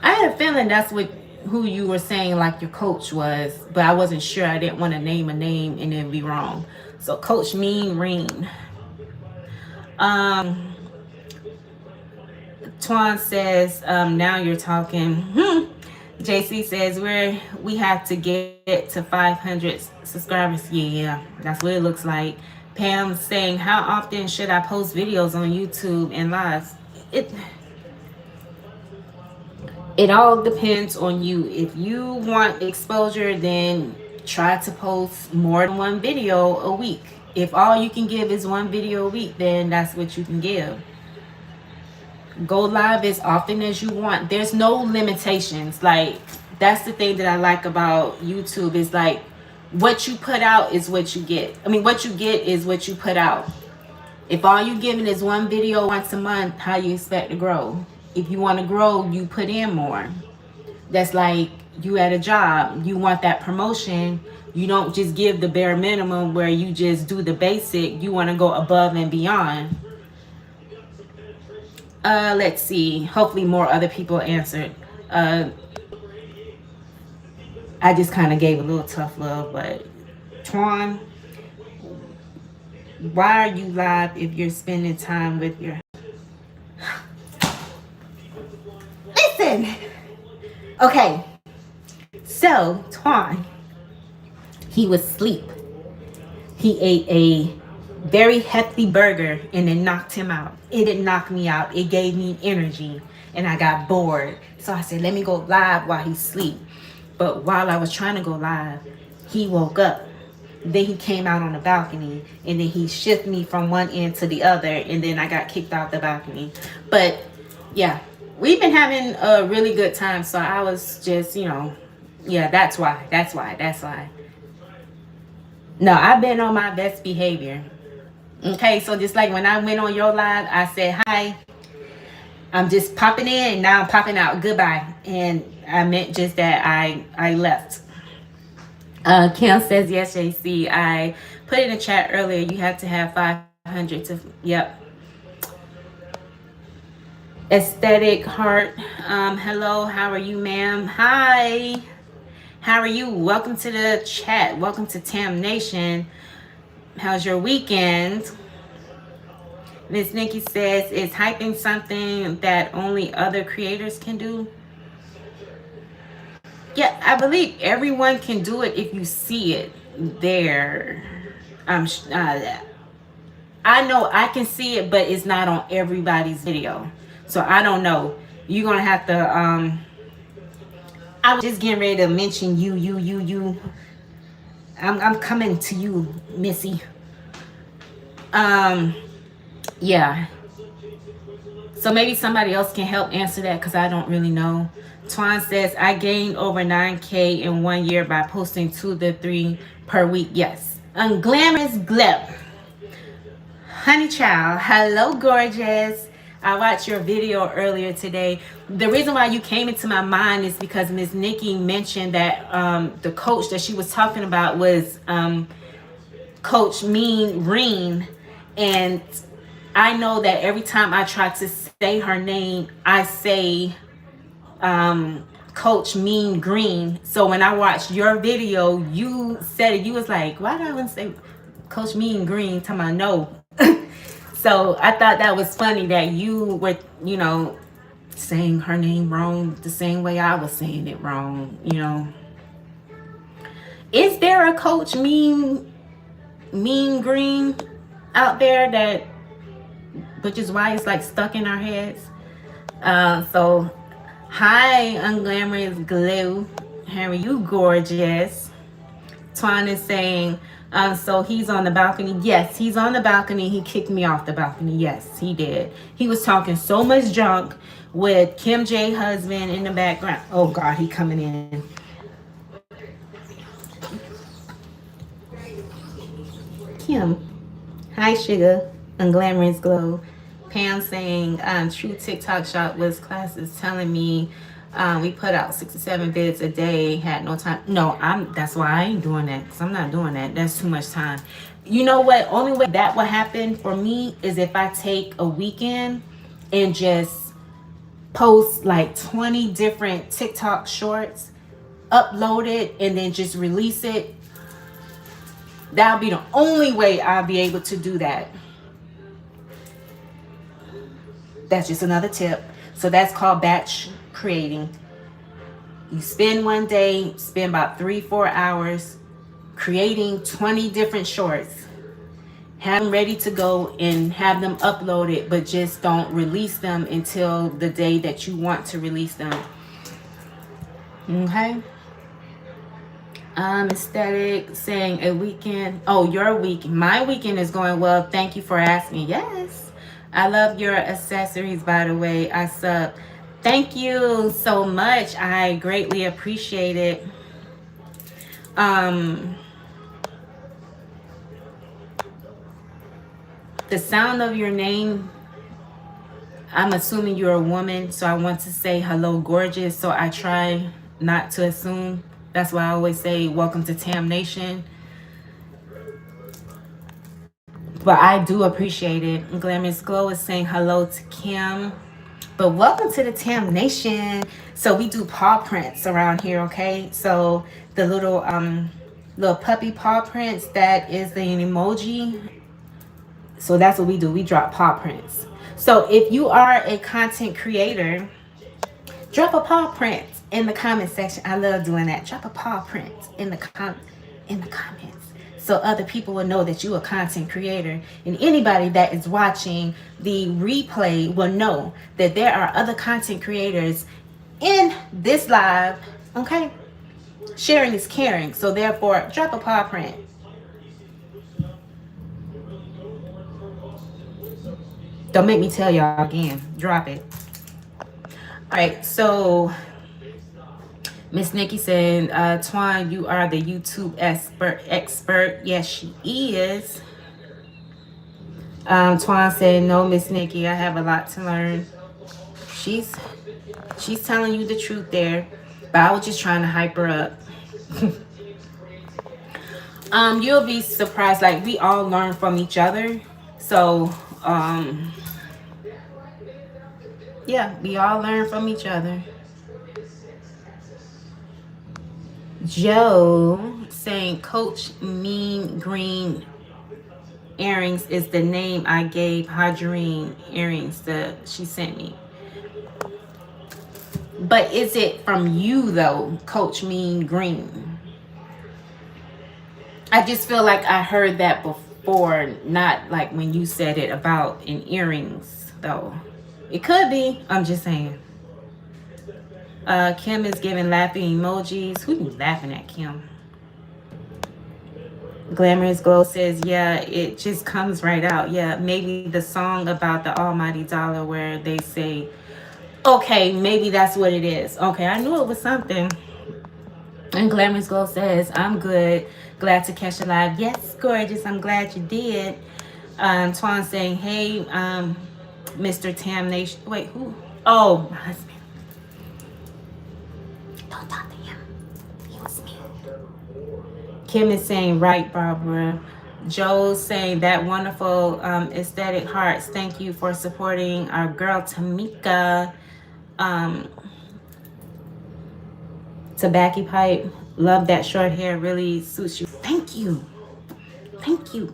I had a feeling that's who you were saying like your coach was, but I wasn't sure. I didn't want to name a name and then be wrong. So Coach Mean Reen. Twan says, now you're talking. JC says, we have to get to 500 subscribers. Yeah, that's what it looks like. Pam saying, how often should I post videos on YouTube and lives? It all depends on you. If you want exposure, then try to post more than one video a week. If all you can give is one video a week, then that's what you can give. Go live as often as you want. There's no limitations. Like, that's the thing that I like about YouTube is like, what you put out is what you get. I mean, what you get is what you put out. If all you giving is one video once a month, how you expect to grow? If you want to grow, you put in more. That's like you at a job. You want that promotion, You don't just give the bare minimum where you just do the basic. You want to go above and beyond. Let's see. Hopefully more other people answered. I just kind of gave a little tough love, but Twan, why are you live if you're spending time with your... Listen! Okay. So, Twan, he was asleep. He ate a very hefty burger and it knocked him out. It didn't knock me out. It gave me energy and I got bored. So I said, let me go live while he's asleep. But while I was trying to go live, he woke up. Then he came out on the balcony and then he shifted me from one end to the other and then I got kicked off the balcony. But yeah, we've been having a really good time. So I was just, yeah, that's why. No, I've been on my best behavior. Okay, so just like when I went on your live, I said, hi, I'm just popping in and now I'm popping out. Goodbye. And I meant just that I left. Kim says, yes, JC. I put in a chat earlier. You have to have 500 to, yep. Aesthetic Heart. Hello, how are you, ma'am? Hi. How are you? Welcome to the chat. Welcome to Tam Nation. How's your weekend? Miss Nikki says, is hyping something that only other creators can do? Yeah, I believe everyone can do it if you see it there. I know I can see it, but it's not on everybody's video. So I don't know. You're going to have to... I was just getting ready to mention you. I'm coming to you, Missy. Yeah. So maybe somebody else can help answer that because I don't really know. Twan says, I gained over 9K in 1 year by posting 2 to 3 per week. Yes. Unglamorous Glep. Honey child. Hello, gorgeous. I watched your video earlier today. The reason why you came into my mind is because Miss Nikki mentioned that the coach that she was talking about was Coach Mean Green. And I know that every time I try to say her name, I say Coach Mean Green. So when I watched your video, you said it. You was like, why do I want to say Coach Mean Green? Tell me no. So I thought that was funny that you were, saying her name wrong the same way I was saying it wrong, Is there a Coach Mean Green out there that, which is why it's like stuck in our heads? So, hi, Unglamorous Glue. How are you, gorgeous? Twan is saying, so he's on the balcony. Yes, he's on the balcony. He kicked me off the balcony. Yes, he did. He was talking so much junk with Kim J husband in the background. Oh God, he coming in. Kim. Hi, Sugar. Unglamorous Glow. Pam saying, true TikTok shop was classes telling me we put out 6 to 7 vids a day, had no time. No, that's why I ain't doing that, because I'm not doing that. That's too much time. You know what? Only way that will happen for me is if I take a weekend and just post like 20 different TikTok shorts, upload it, and then just release it. That'll be the only way I'll be able to do that. That's just another tip. So that's called batch creating. You spend one day, spend about 3-4 hours creating 20 different shorts. Have them ready to go and have them uploaded, but just don't release them until the day that you want to release them. Okay. Aesthetic saying a weekend. Oh, your week. My weekend is going well. Thank you for asking. Yes. I love your accessories, by the way. I sub. Thank you so much. I greatly appreciate it. The sound of your name, I'm assuming you're a woman, so I want to say hello, gorgeous. So I try not to assume That's why I always say welcome to Tam Nation. But I do appreciate it. Glamorous Glow is saying hello to Kim. But welcome to the Tam Nation. So we do paw prints around here, okay? So the little puppy paw prints, that is the emoji. So that's what we do. We drop paw prints. So if you are a content creator, drop a paw print in the comment section. I love doing that. Drop a paw print in the comments, so other people will know that you are a content creator. And anybody that is watching the replay will know that there are other content creators in this live. Okay, sharing is caring. So therefore, drop a paw print. Don't make me tell y'all again. Drop it. All right, so Miss Nikki said, Twan, you are the YouTube expert. Yes, she is. Twan said, no, Miss Nikki, I have a lot to learn. She's telling you the truth there, but I was just trying to hype her up. You'll be surprised. Like, we all learn from each other. So, yeah, we all learn from each other. Joe saying Coach Mean Green earrings is the name I gave Hadreen earrings that she sent me. But is it from you though, Coach Mean Green? I just feel like I heard that before, not like when you said it about in earrings though. It could be. I'm just saying. Kim is giving laughing emojis. Who you laughing at, Kim? Glamorous Glow says, yeah, it just comes right out. Yeah, maybe the song about the almighty dollar where they say, okay, maybe that's what it is. Okay, I knew it was something. And Glamorous Glow says, I'm good. Glad to catch you live. Yes, gorgeous. I'm glad you did. Twan saying, hey, Mr. Tam Nation. Wait, who? Oh, my husband. Don't talk to him. He was me. Kim is saying, right, Barbara. Joe's saying that wonderful aesthetic hearts. Thank you for supporting our girl Tamika. Tobacco pipe. Love that short hair. Really suits you. Thank you. Thank you.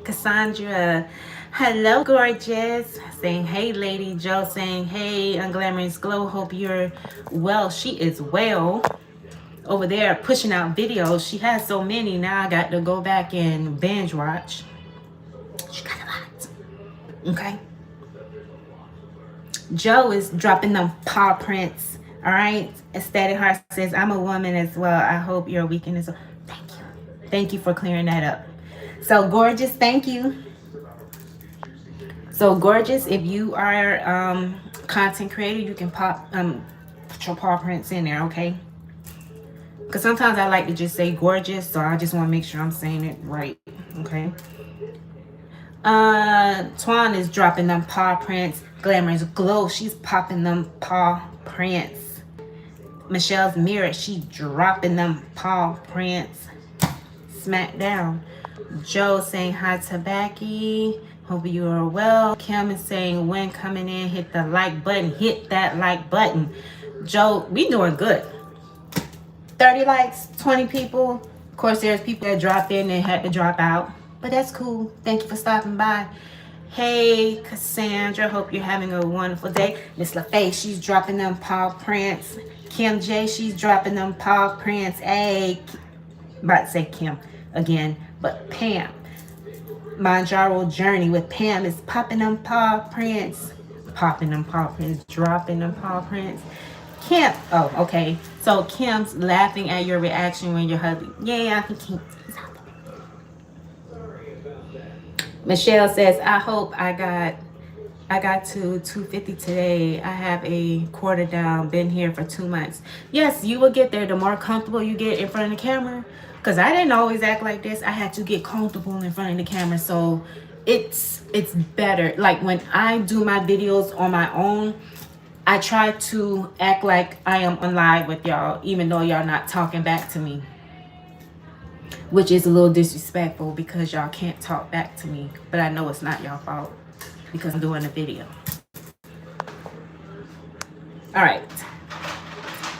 Cassandra. Hello, gorgeous. Saying, hey, lady. Joe saying, hey, Unglamorous Glow. Hope you're well. She is well. Over there pushing out videos. She has so many. Now I got to go back and binge watch. She got a lot. Okay. Joe is dropping them paw prints. All right. Aesthetic Heart says, I'm a woman as well. I hope your weekend is. Thank you. Thank you for clearing that up. So gorgeous. Thank you. So gorgeous. If you are content creator, you can put your paw prints in there. Okay. Because sometimes I like to just say gorgeous. So I just want to make sure I'm saying it right. Okay. Twan is dropping them paw prints. Glamorous Glow, she's popping them paw prints. Michelle's Mirror, she dropping them paw prints. Smack down. Joe saying hi to Becky. Hope you are well. Kim is saying when coming in, hit the like button. Hit that like button. Joe, we doing good. 30 likes, 20 people. Of course, there's people that dropped in and had to drop out. But that's cool. Thank you for stopping by. Hey, Cassandra. Hope you're having a wonderful day. Miss LaFay, she's dropping them paw prints. Kim J, she's dropping them paw prints. Hey, I'm about to say Kim again, but Pam. Manjaro Journey with Pam is popping them paw prints. Popping them paw prints. Dropping them paw prints. Kim. Oh, okay. So Kim's laughing at your reaction when you're hugging. Yeah, I think Kim. Michelle says, I hope I got to 250 today. I have a quarter down, been here for 2 months. Yes, you will get there the more comfortable you get in front of the camera. Because I didn't always act like this. I had to get comfortable in front of the camera. So it's better. Like when I do my videos on my own, I try to act like I am on live with y'all, even though y'all not talking back to me, which is a little disrespectful because y'all can't talk back to me. But I know it's not y'all fault because I'm doing a video. All right,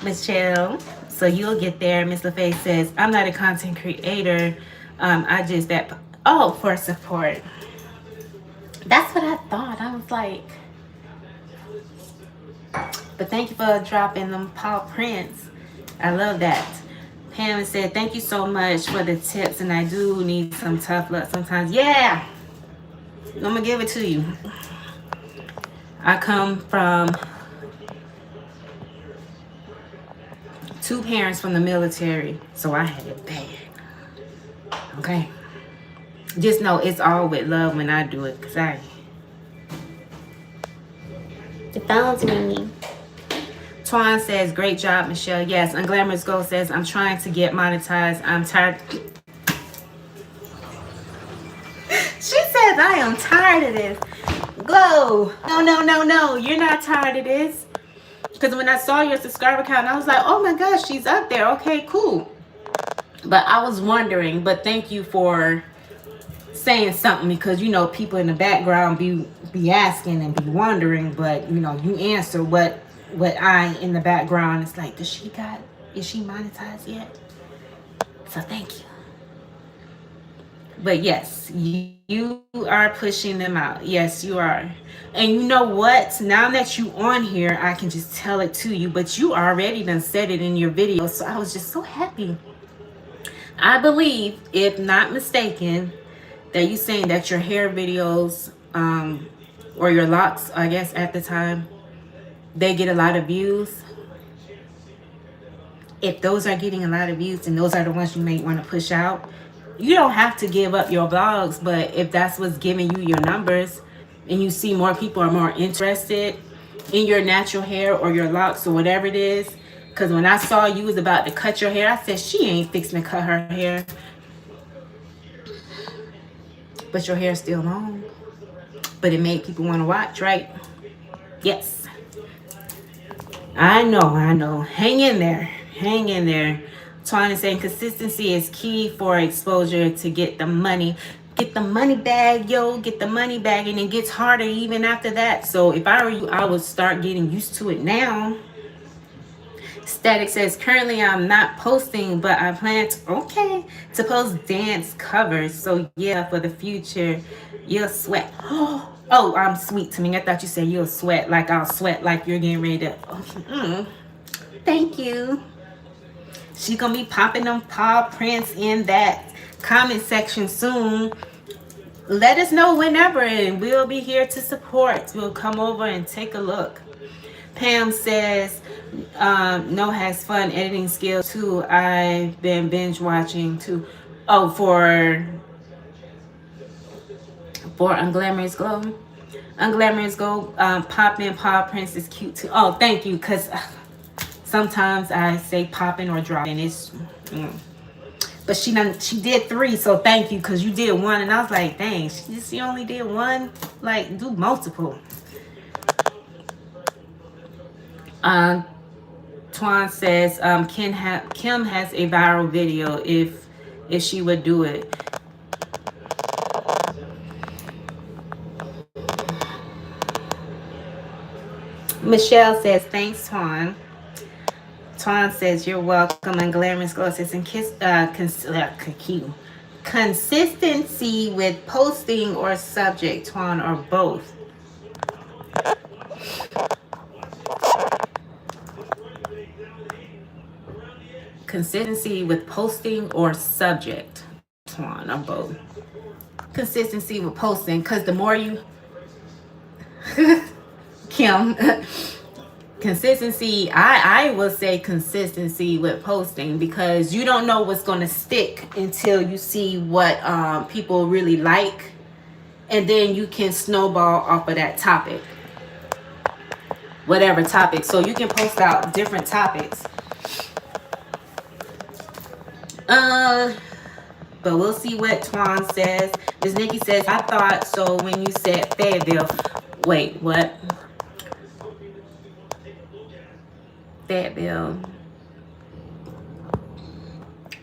Michelle. So you'll get there. Miss LaFace says, I'm not a content creator. I just for support. That's what I thought. I was like, but thank you for dropping them paw prints. I love that. Pam said, thank you so much for the tips, and I do need some tough luck sometimes. Yeah, I'm gonna give it to you. I come from 2 parents from the military, so I had it bad. Okay, just know it's all with love when I do it, because the phone's ringing. Twan says, great job, Michelle. Yes. Unglamorous Gold says, I'm trying to get monetized. I'm tired. She says, I am tired of this. Glow. No. You're not tired of this. Because when I saw your subscriber count, I was like, oh my gosh, she's up there. Okay, cool. But I was wondering, but thank you for saying something, because, you know, people in the background be asking and be wondering, but, you know, you answer what I in the background is like, is she monetized yet? So thank you. But yes, you are pushing them out. Yes, you are. And you know what? Now that you on here, I can just tell it to you, but you already done said it in your video. So I was just so happy. I believe, if not mistaken, that you saying that your hair videos, or your locks, I guess at the time, they get a lot of views. If those are getting a lot of views, and those are the ones you may want to push out, you don't have to give up your vlogs. But if that's what's giving you your numbers, and you see more people are more interested in your natural hair or your locks or whatever it is, because when I saw you was about to cut your hair, I said, she ain't fixing to cut her hair. But your hair's still long. But it made people want to watch, right? Yes. I know. Hang in there. Trying to say consistency is key for exposure to get the money. Get the money bag, yo. Get the money bag. And it gets harder even after that. So if I were you, I would start getting used to it now. Static says, currently I'm not posting, but I plan to post dance covers. So yeah, for the future, you'll sweat. Oh, I'm sweet to me. I thought you said you'll sweat like I'll sweat like you're getting ready to. Okay. Thank you. She gonna be popping them paw prints in that comment section soon. Let us know whenever, and we'll be here to support. We'll come over and take a look. Pam says, no has fun editing skills too. I've been binge watching too. Oh, for Unglamorous Glow. Unglamorous Glow, popping paw prints is cute too. Oh, thank you, because sometimes I say popping or dropping. It's but she did 3, so thank you, because you did 1, and I was like, dang, she only did 1. Like, do multiple. Twan says, Kim has a viral video if she would do it. Michelle says, thanks, Twan. Twan says, you're welcome. And Glamorous Glow says, consistency with posting or subject, Twan, or both. Consistency with posting or subject, Twan, or both. Consistency with posting, because the more you Kim, consistency, I will say consistency with posting, because you don't know what's going to stick until you see what people really like, and then you can snowball off of that topic, whatever topic. So you can post out different topics, but we'll see what Twan says. Ms. Nikki says, I thought so when you said Fayetteville. Wait, what?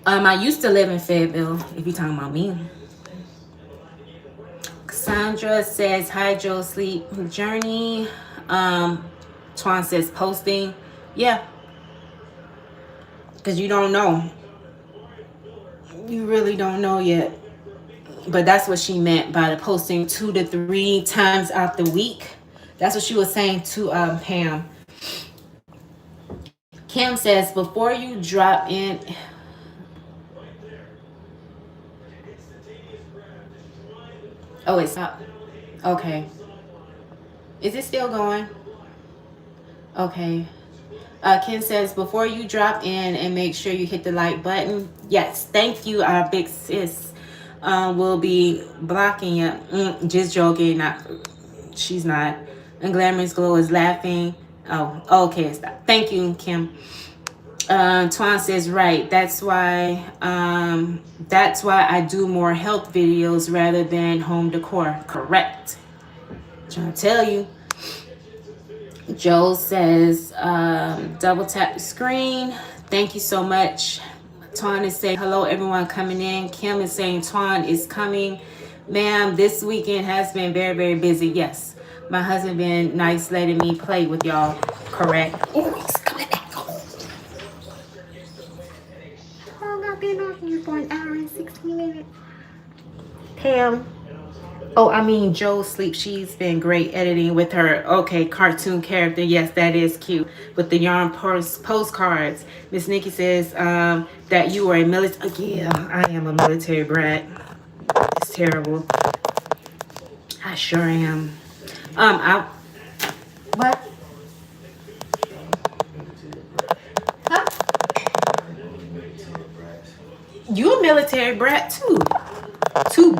I used to live in Fayetteville, if you're talking about me. Cassandra says, hi, Joe Sleep Journey. Twan says, posting. Yeah, because you don't know. You really don't know yet. But that's what she meant by the posting 2 to 3 times out the week. That's what she was saying to Pam. Kim says, before you drop in. Oh, it's up. Okay. Is it still going? Okay. Ken says, before you drop in and make sure you hit the like button. Yes, thank you, our big sis. Will be blocking you. Just joking. Not, she's not. And Glamorous Glow is laughing. Oh, okay. Stop. Thank you, Kim. Twan says, right. That's why I do more health videos rather than home decor. Correct. I'm trying to tell you. Joel says, double tap the screen. Thank you so much. Twan is saying, hello, everyone coming in. Kim is saying, Twan is coming. Ma'am, this weekend has been very, very busy. Yes. My husband been nice letting me play with y'all. Correct. Oh, he's coming back home. Oh, I've been on here for an hour and 16 minutes. Pam. Oh, I mean, Joe Sleep. She's been great editing with her. Okay, cartoon character. Yes, that is cute. With the yarn postcards. Miss Nikki says that you are a military. Yeah, I am a military brat. It's terrible. I sure am. What? Huh? You a military brat too. Two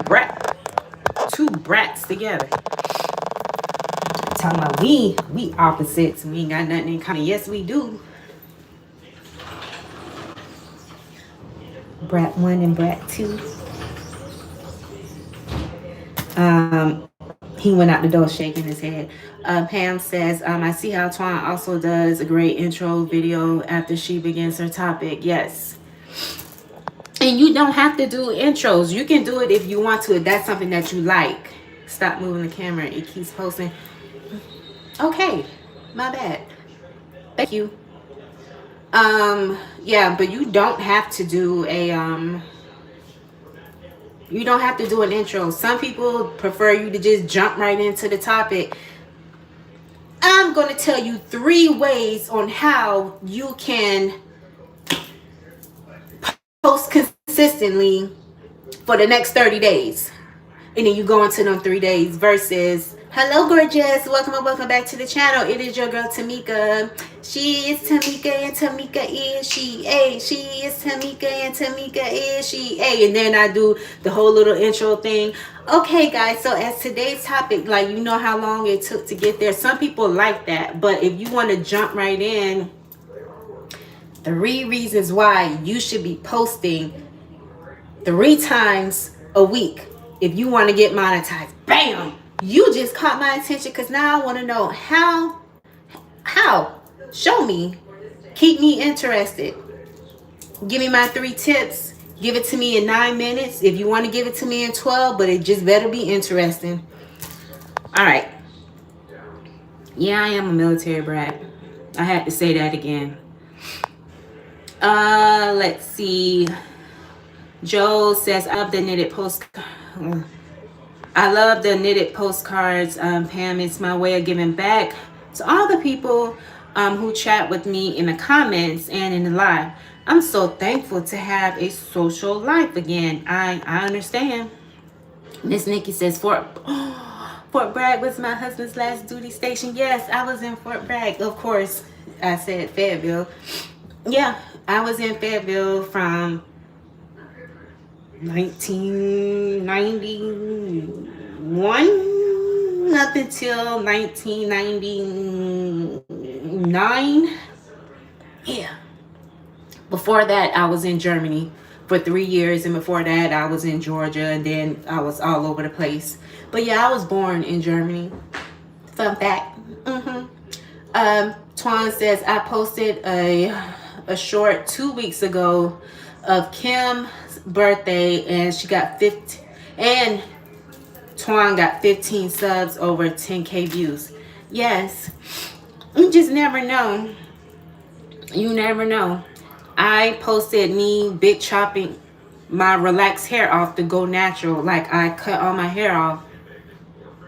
brats together. Talking about we opposites. We ain't got nothing in common. Yes, we do. Brat 1 and Brat 2. He went out the door shaking his head. Pam says, I see how Twan also does a great intro video after she begins her topic. Yes. And you don't have to do intros. You can do it if you want to, if that's something that you like. Stop moving the camera. It keeps posting. Okay. My bad. Thank you. Yeah, but you don't have to do a you don't have to do an intro. Some people prefer you to just jump right into the topic. I'm going to tell you 3 ways on how you can post consistently for the next 30 days. And then you go into them 3 days versus, hello, gorgeous. Welcome back to the channel. It is your girl, Tamika. She is Tamika and Tamika is she. She is Tamika and Tamika is she. And then I do the whole little intro thing. Okay, guys. So as today's topic, like, you know how long it took to get there. Some people like that. But if you want to jump right in, 3 reasons why you should be posting 3 times a week if you want to get monetized. Bam! You just caught my attention because now I want to know how. Show me. Keep me interested. Give me my 3 tips. Give it to me in 9 minutes. If you want to give it to me in 12, but it just better be interesting. All right. Yeah, I am a military brat. I had to say that again. Let's see. Joe says, I love the knitted postcards. Pam, it's my way of giving back to all the people who chat with me in the comments and in the live. I'm so thankful to have a social life again. I understand. Miss Nikki says, Fort Bragg was my husband's last duty station. Yes, I was in Fort Bragg. Of course, I said Fayetteville. Yeah, I was in Fayetteville from 1991 up until 1999. Yeah. Before that, I was in Germany for 3 years, and before that, I was in Georgia, and then I was all over the place. But yeah, I was born in Germany. Fun fact. Twan says, I posted a short 2 weeks ago of Kim's birthday, and she got 15, and Twan got 15 subs over 10K views. Yes, you just never know. You never know. I posted me big chopping my relaxed hair off to go natural. Like, I cut all my hair off.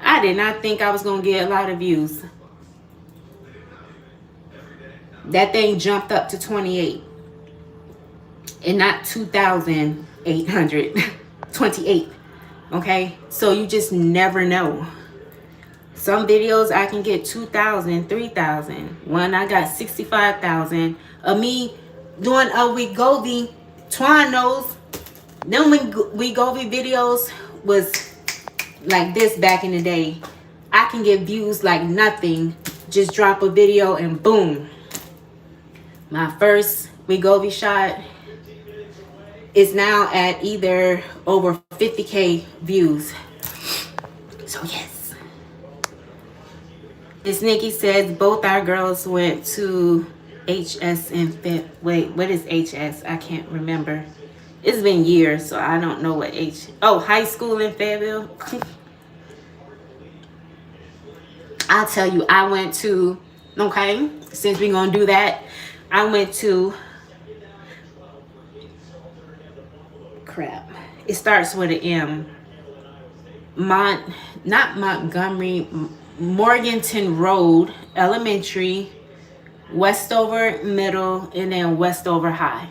I did not think I was going to get a lot of views. That thing jumped up to 28 and not 2,800. 28. Okay? So you just never know. Some videos I can get 2,000, 3,000. One I got 65,000. Of me doing a Wegovy. Twan knows. Them Wegovy videos was like this back in the day. I can get views like nothing. Just drop a video and boom. My first Wegovy shot is now at either over 50K views. So yes. Miss Nikki says both our girls went to HS in wait, what is HS? I can't remember. It's been years, so I don't know what high school in Fayetteville. I'll tell you, I went to, okay, since we're gonna do that, I went to, crap, it starts with an M. Not Montgomery, Morganton Road Elementary, Westover Middle, and then Westover High.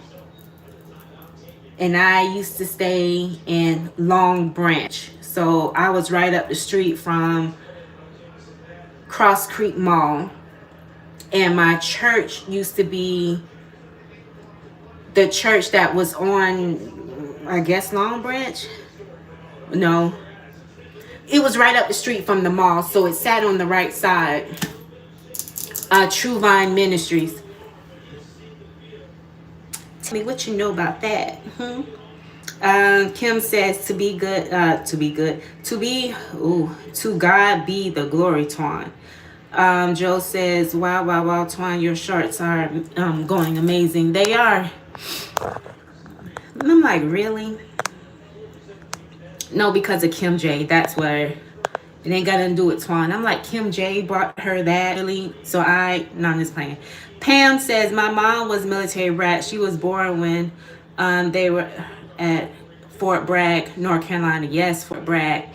And I used to stay in Long Branch. So I was right up the street from Cross Creek Mall. And my church used to be the church that was on, I guess, Long Branch? No. It was right up the street from the mall, so it sat on the right side. True Vine Ministries. Tell me what you know about that. Kim says to God be the glory, Twan. Joe says, wow, Twan, your shorts are going amazing. They are. And I'm like, really? No, because of Kim J. That's where it ain't got nothing to do with Twan. I'm like, Kim J brought her that, really? So I'm just playing. Pam says, my mom was military brat. She was born when they were at Fort Bragg, North Carolina. Yes, Fort Bragg.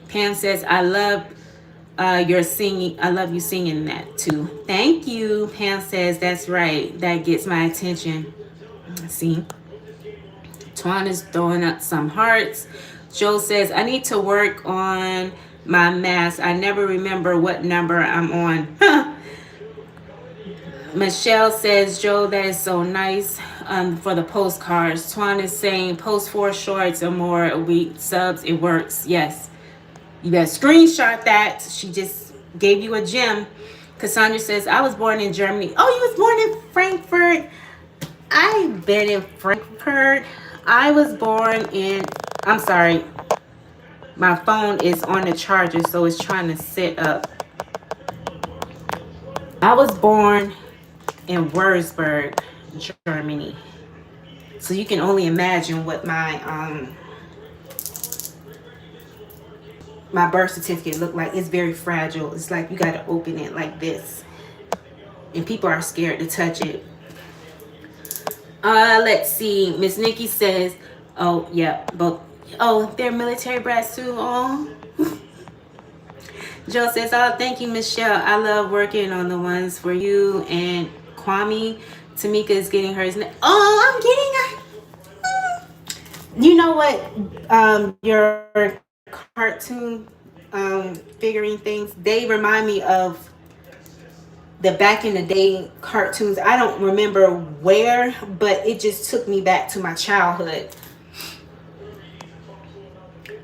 Pam says, I love your singing. I love you singing that too. Thank you. Pam says, that's right. That gets my attention. See? Twan is throwing up some hearts. Joe says, I need to work on my mask. I never remember what number I'm on. Michelle says, Joe, that is so nice for the postcards. Twan is saying, post 4 shorts or more a week. Subs, it works. Yes. You better screenshot that. She just gave you a gem. Cassandra says, I was born in Germany. Oh, you was born in Frankfurt. I've been in Frankfurt. I was born in, I'm sorry, my phone is on the charger, so it's trying to sit up. I was born in Würzburg, Germany. So you can only imagine what my my birth certificate looked like. It's very fragile. It's like you got to open it like this. And people are scared to touch it. Let's see. Miss Nikki says, oh, yeah, both. Oh, they're military brats too. Oh. Joe says, oh, thank you, Michelle. I love working on the ones for you and Kwame. Tamika is getting hers. Oh, I'm getting her. You know what? Your cartoon figurine things, they remind me of the back in the day cartoons. I don't remember where, but it just took me back to my childhood.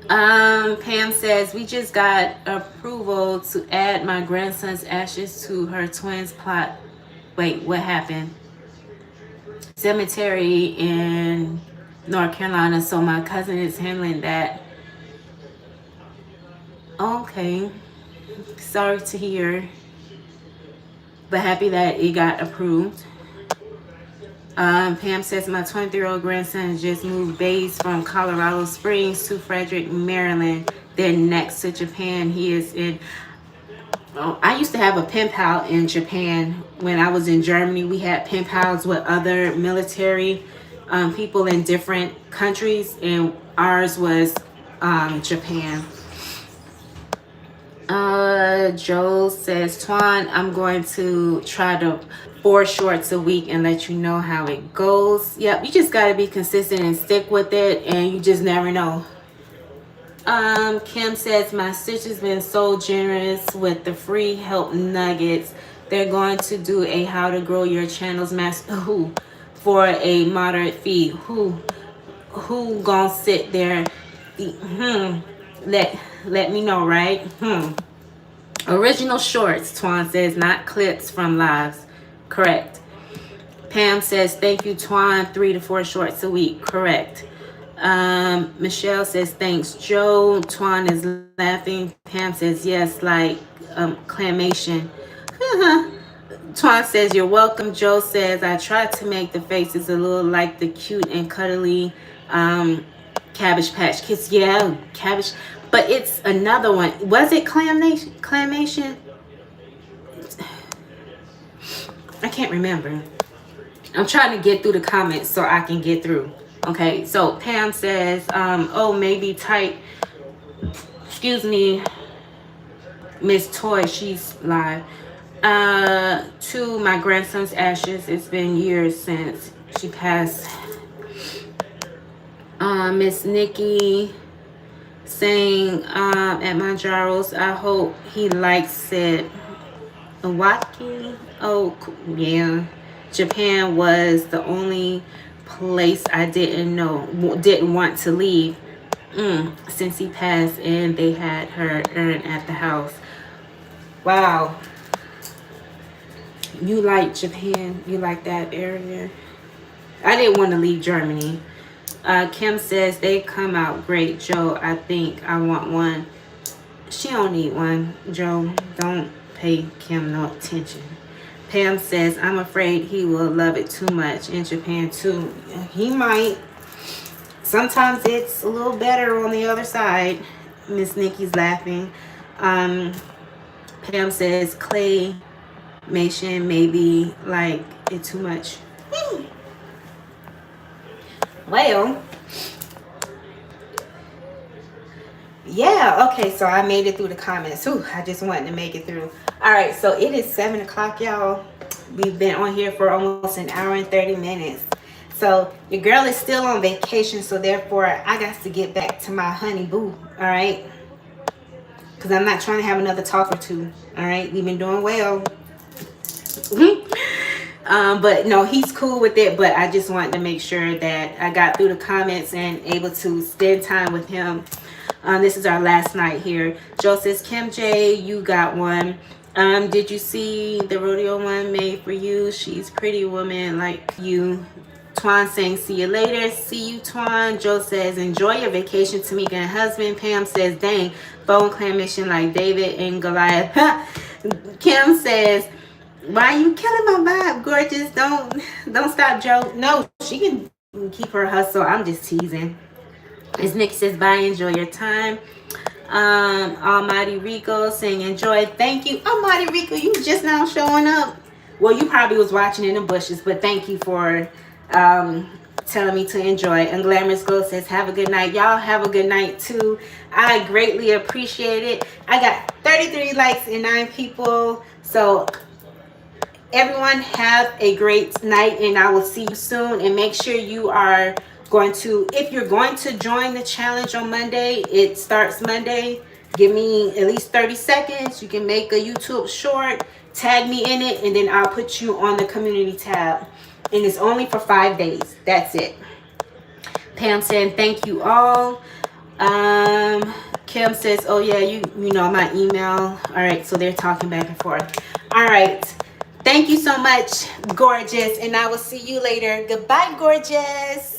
Pam says, we just got approval to add my grandson's ashes to her twins plot. Wait, what happened? Cemetery in North Carolina, so my cousin is handling that. Okay, sorry to hear, but happy that it got approved. Pam says, my 23-year-old grandson just moved base from Colorado Springs to Frederick, Maryland. Then next to Japan. He is in. Oh, I used to have a pen pal in Japan. When I was in Germany, we had pen pals with other military people in different countries, and ours was Japan. Joe says, Twan, I'm going to try to 4 shorts a week and let you know how it goes. Yep, you just got to be consistent and stick with it, and you just never know. Kim says, my sister's been so generous with the free help nuggets. They're going to do a how to grow your channels master for a moderate fee. Who gonna sit there? Let me know, right? Original shorts, Twan says, not clips from lives. Correct. Pam says, thank you, Twan. 3 to 4 shorts a week. Correct. Michelle says, thanks, Joe. Twan is laughing. Pam says, yes, like clamation. Twan says, you're welcome. Joe says, I tried to make the faces a little like the cute and cuddly Cabbage Patch Kids. Yeah, cabbage. But it's another one. Was it clamation? I can't remember. I'm trying to get through the comments so I can get through. Okay, so Pam says, oh, maybe type, excuse me, Miss Toy, she's live. To my grandson's ashes, it's been years since she passed. Miss Nikki saying, at Manjaro's, I hope he likes it. Waki, oh, yeah. Japan was the only place I didn't want to leave since he passed, and they had her urn at the house. Wow. You like Japan? You like that area? I didn't want to leave Germany. Kim says, they come out great, Joe. I think I want one. She don't need one, Joe. Don't pay Kim no attention. Pam says, I'm afraid he will love it too much in Japan too. He might. Sometimes it's a little better on the other side. Miss Nikki's laughing. Pam says, claymation maybe like it too much. Well, yeah, okay, so I made it through the comments. Ooh, I just wanted to make it through. All right, so it is 7 o'clock, y'all. We've been on here for almost an hour and 30 minutes. So your girl is still on vacation, so therefore I got to get back to my honey boo, all right? Because I'm not trying to have another talk or two, all right? We've been doing well. But no, he's cool with it, but I just wanted to make sure that I got through the comments and able to spend time with him. This is our last night here. Joe says, Kim J, you got one. Did you see the rodeo one made for you? She's pretty woman like you. Twan saying, see you later. See you, Twan. Joe says, enjoy your vacation, Tamika and husband. Pam says, dang, phone clan mission like David and Goliath. Kim says, why are you killing my vibe, gorgeous? Don't stop, Joe. No, she can keep her hustle. I'm just teasing. As Nick says, bye, enjoy your time. Almighty Rico saying, enjoy. Thank you. Almighty Rico, you just now showing up. Well, you probably was watching in the bushes, but thank you for telling me to enjoy. And Glamorous Glow says, have a good night. Y'all have a good night too. I greatly appreciate it. I got 33 likes and 9 people. So everyone have a great night, and I will see you soon. And make sure you are going to, if you're going to join the challenge on Monday, it starts Monday. Give me at least 30 seconds. You can make a YouTube short, tag me in it, and then I'll put you on the community tab. And it's only for 5 days. That's it. Pam saying, thank you all. Kim says, oh yeah, you know my email. All right, so they're talking back and forth. All right. Thank you so much, gorgeous. And I will see you later. Goodbye, gorgeous.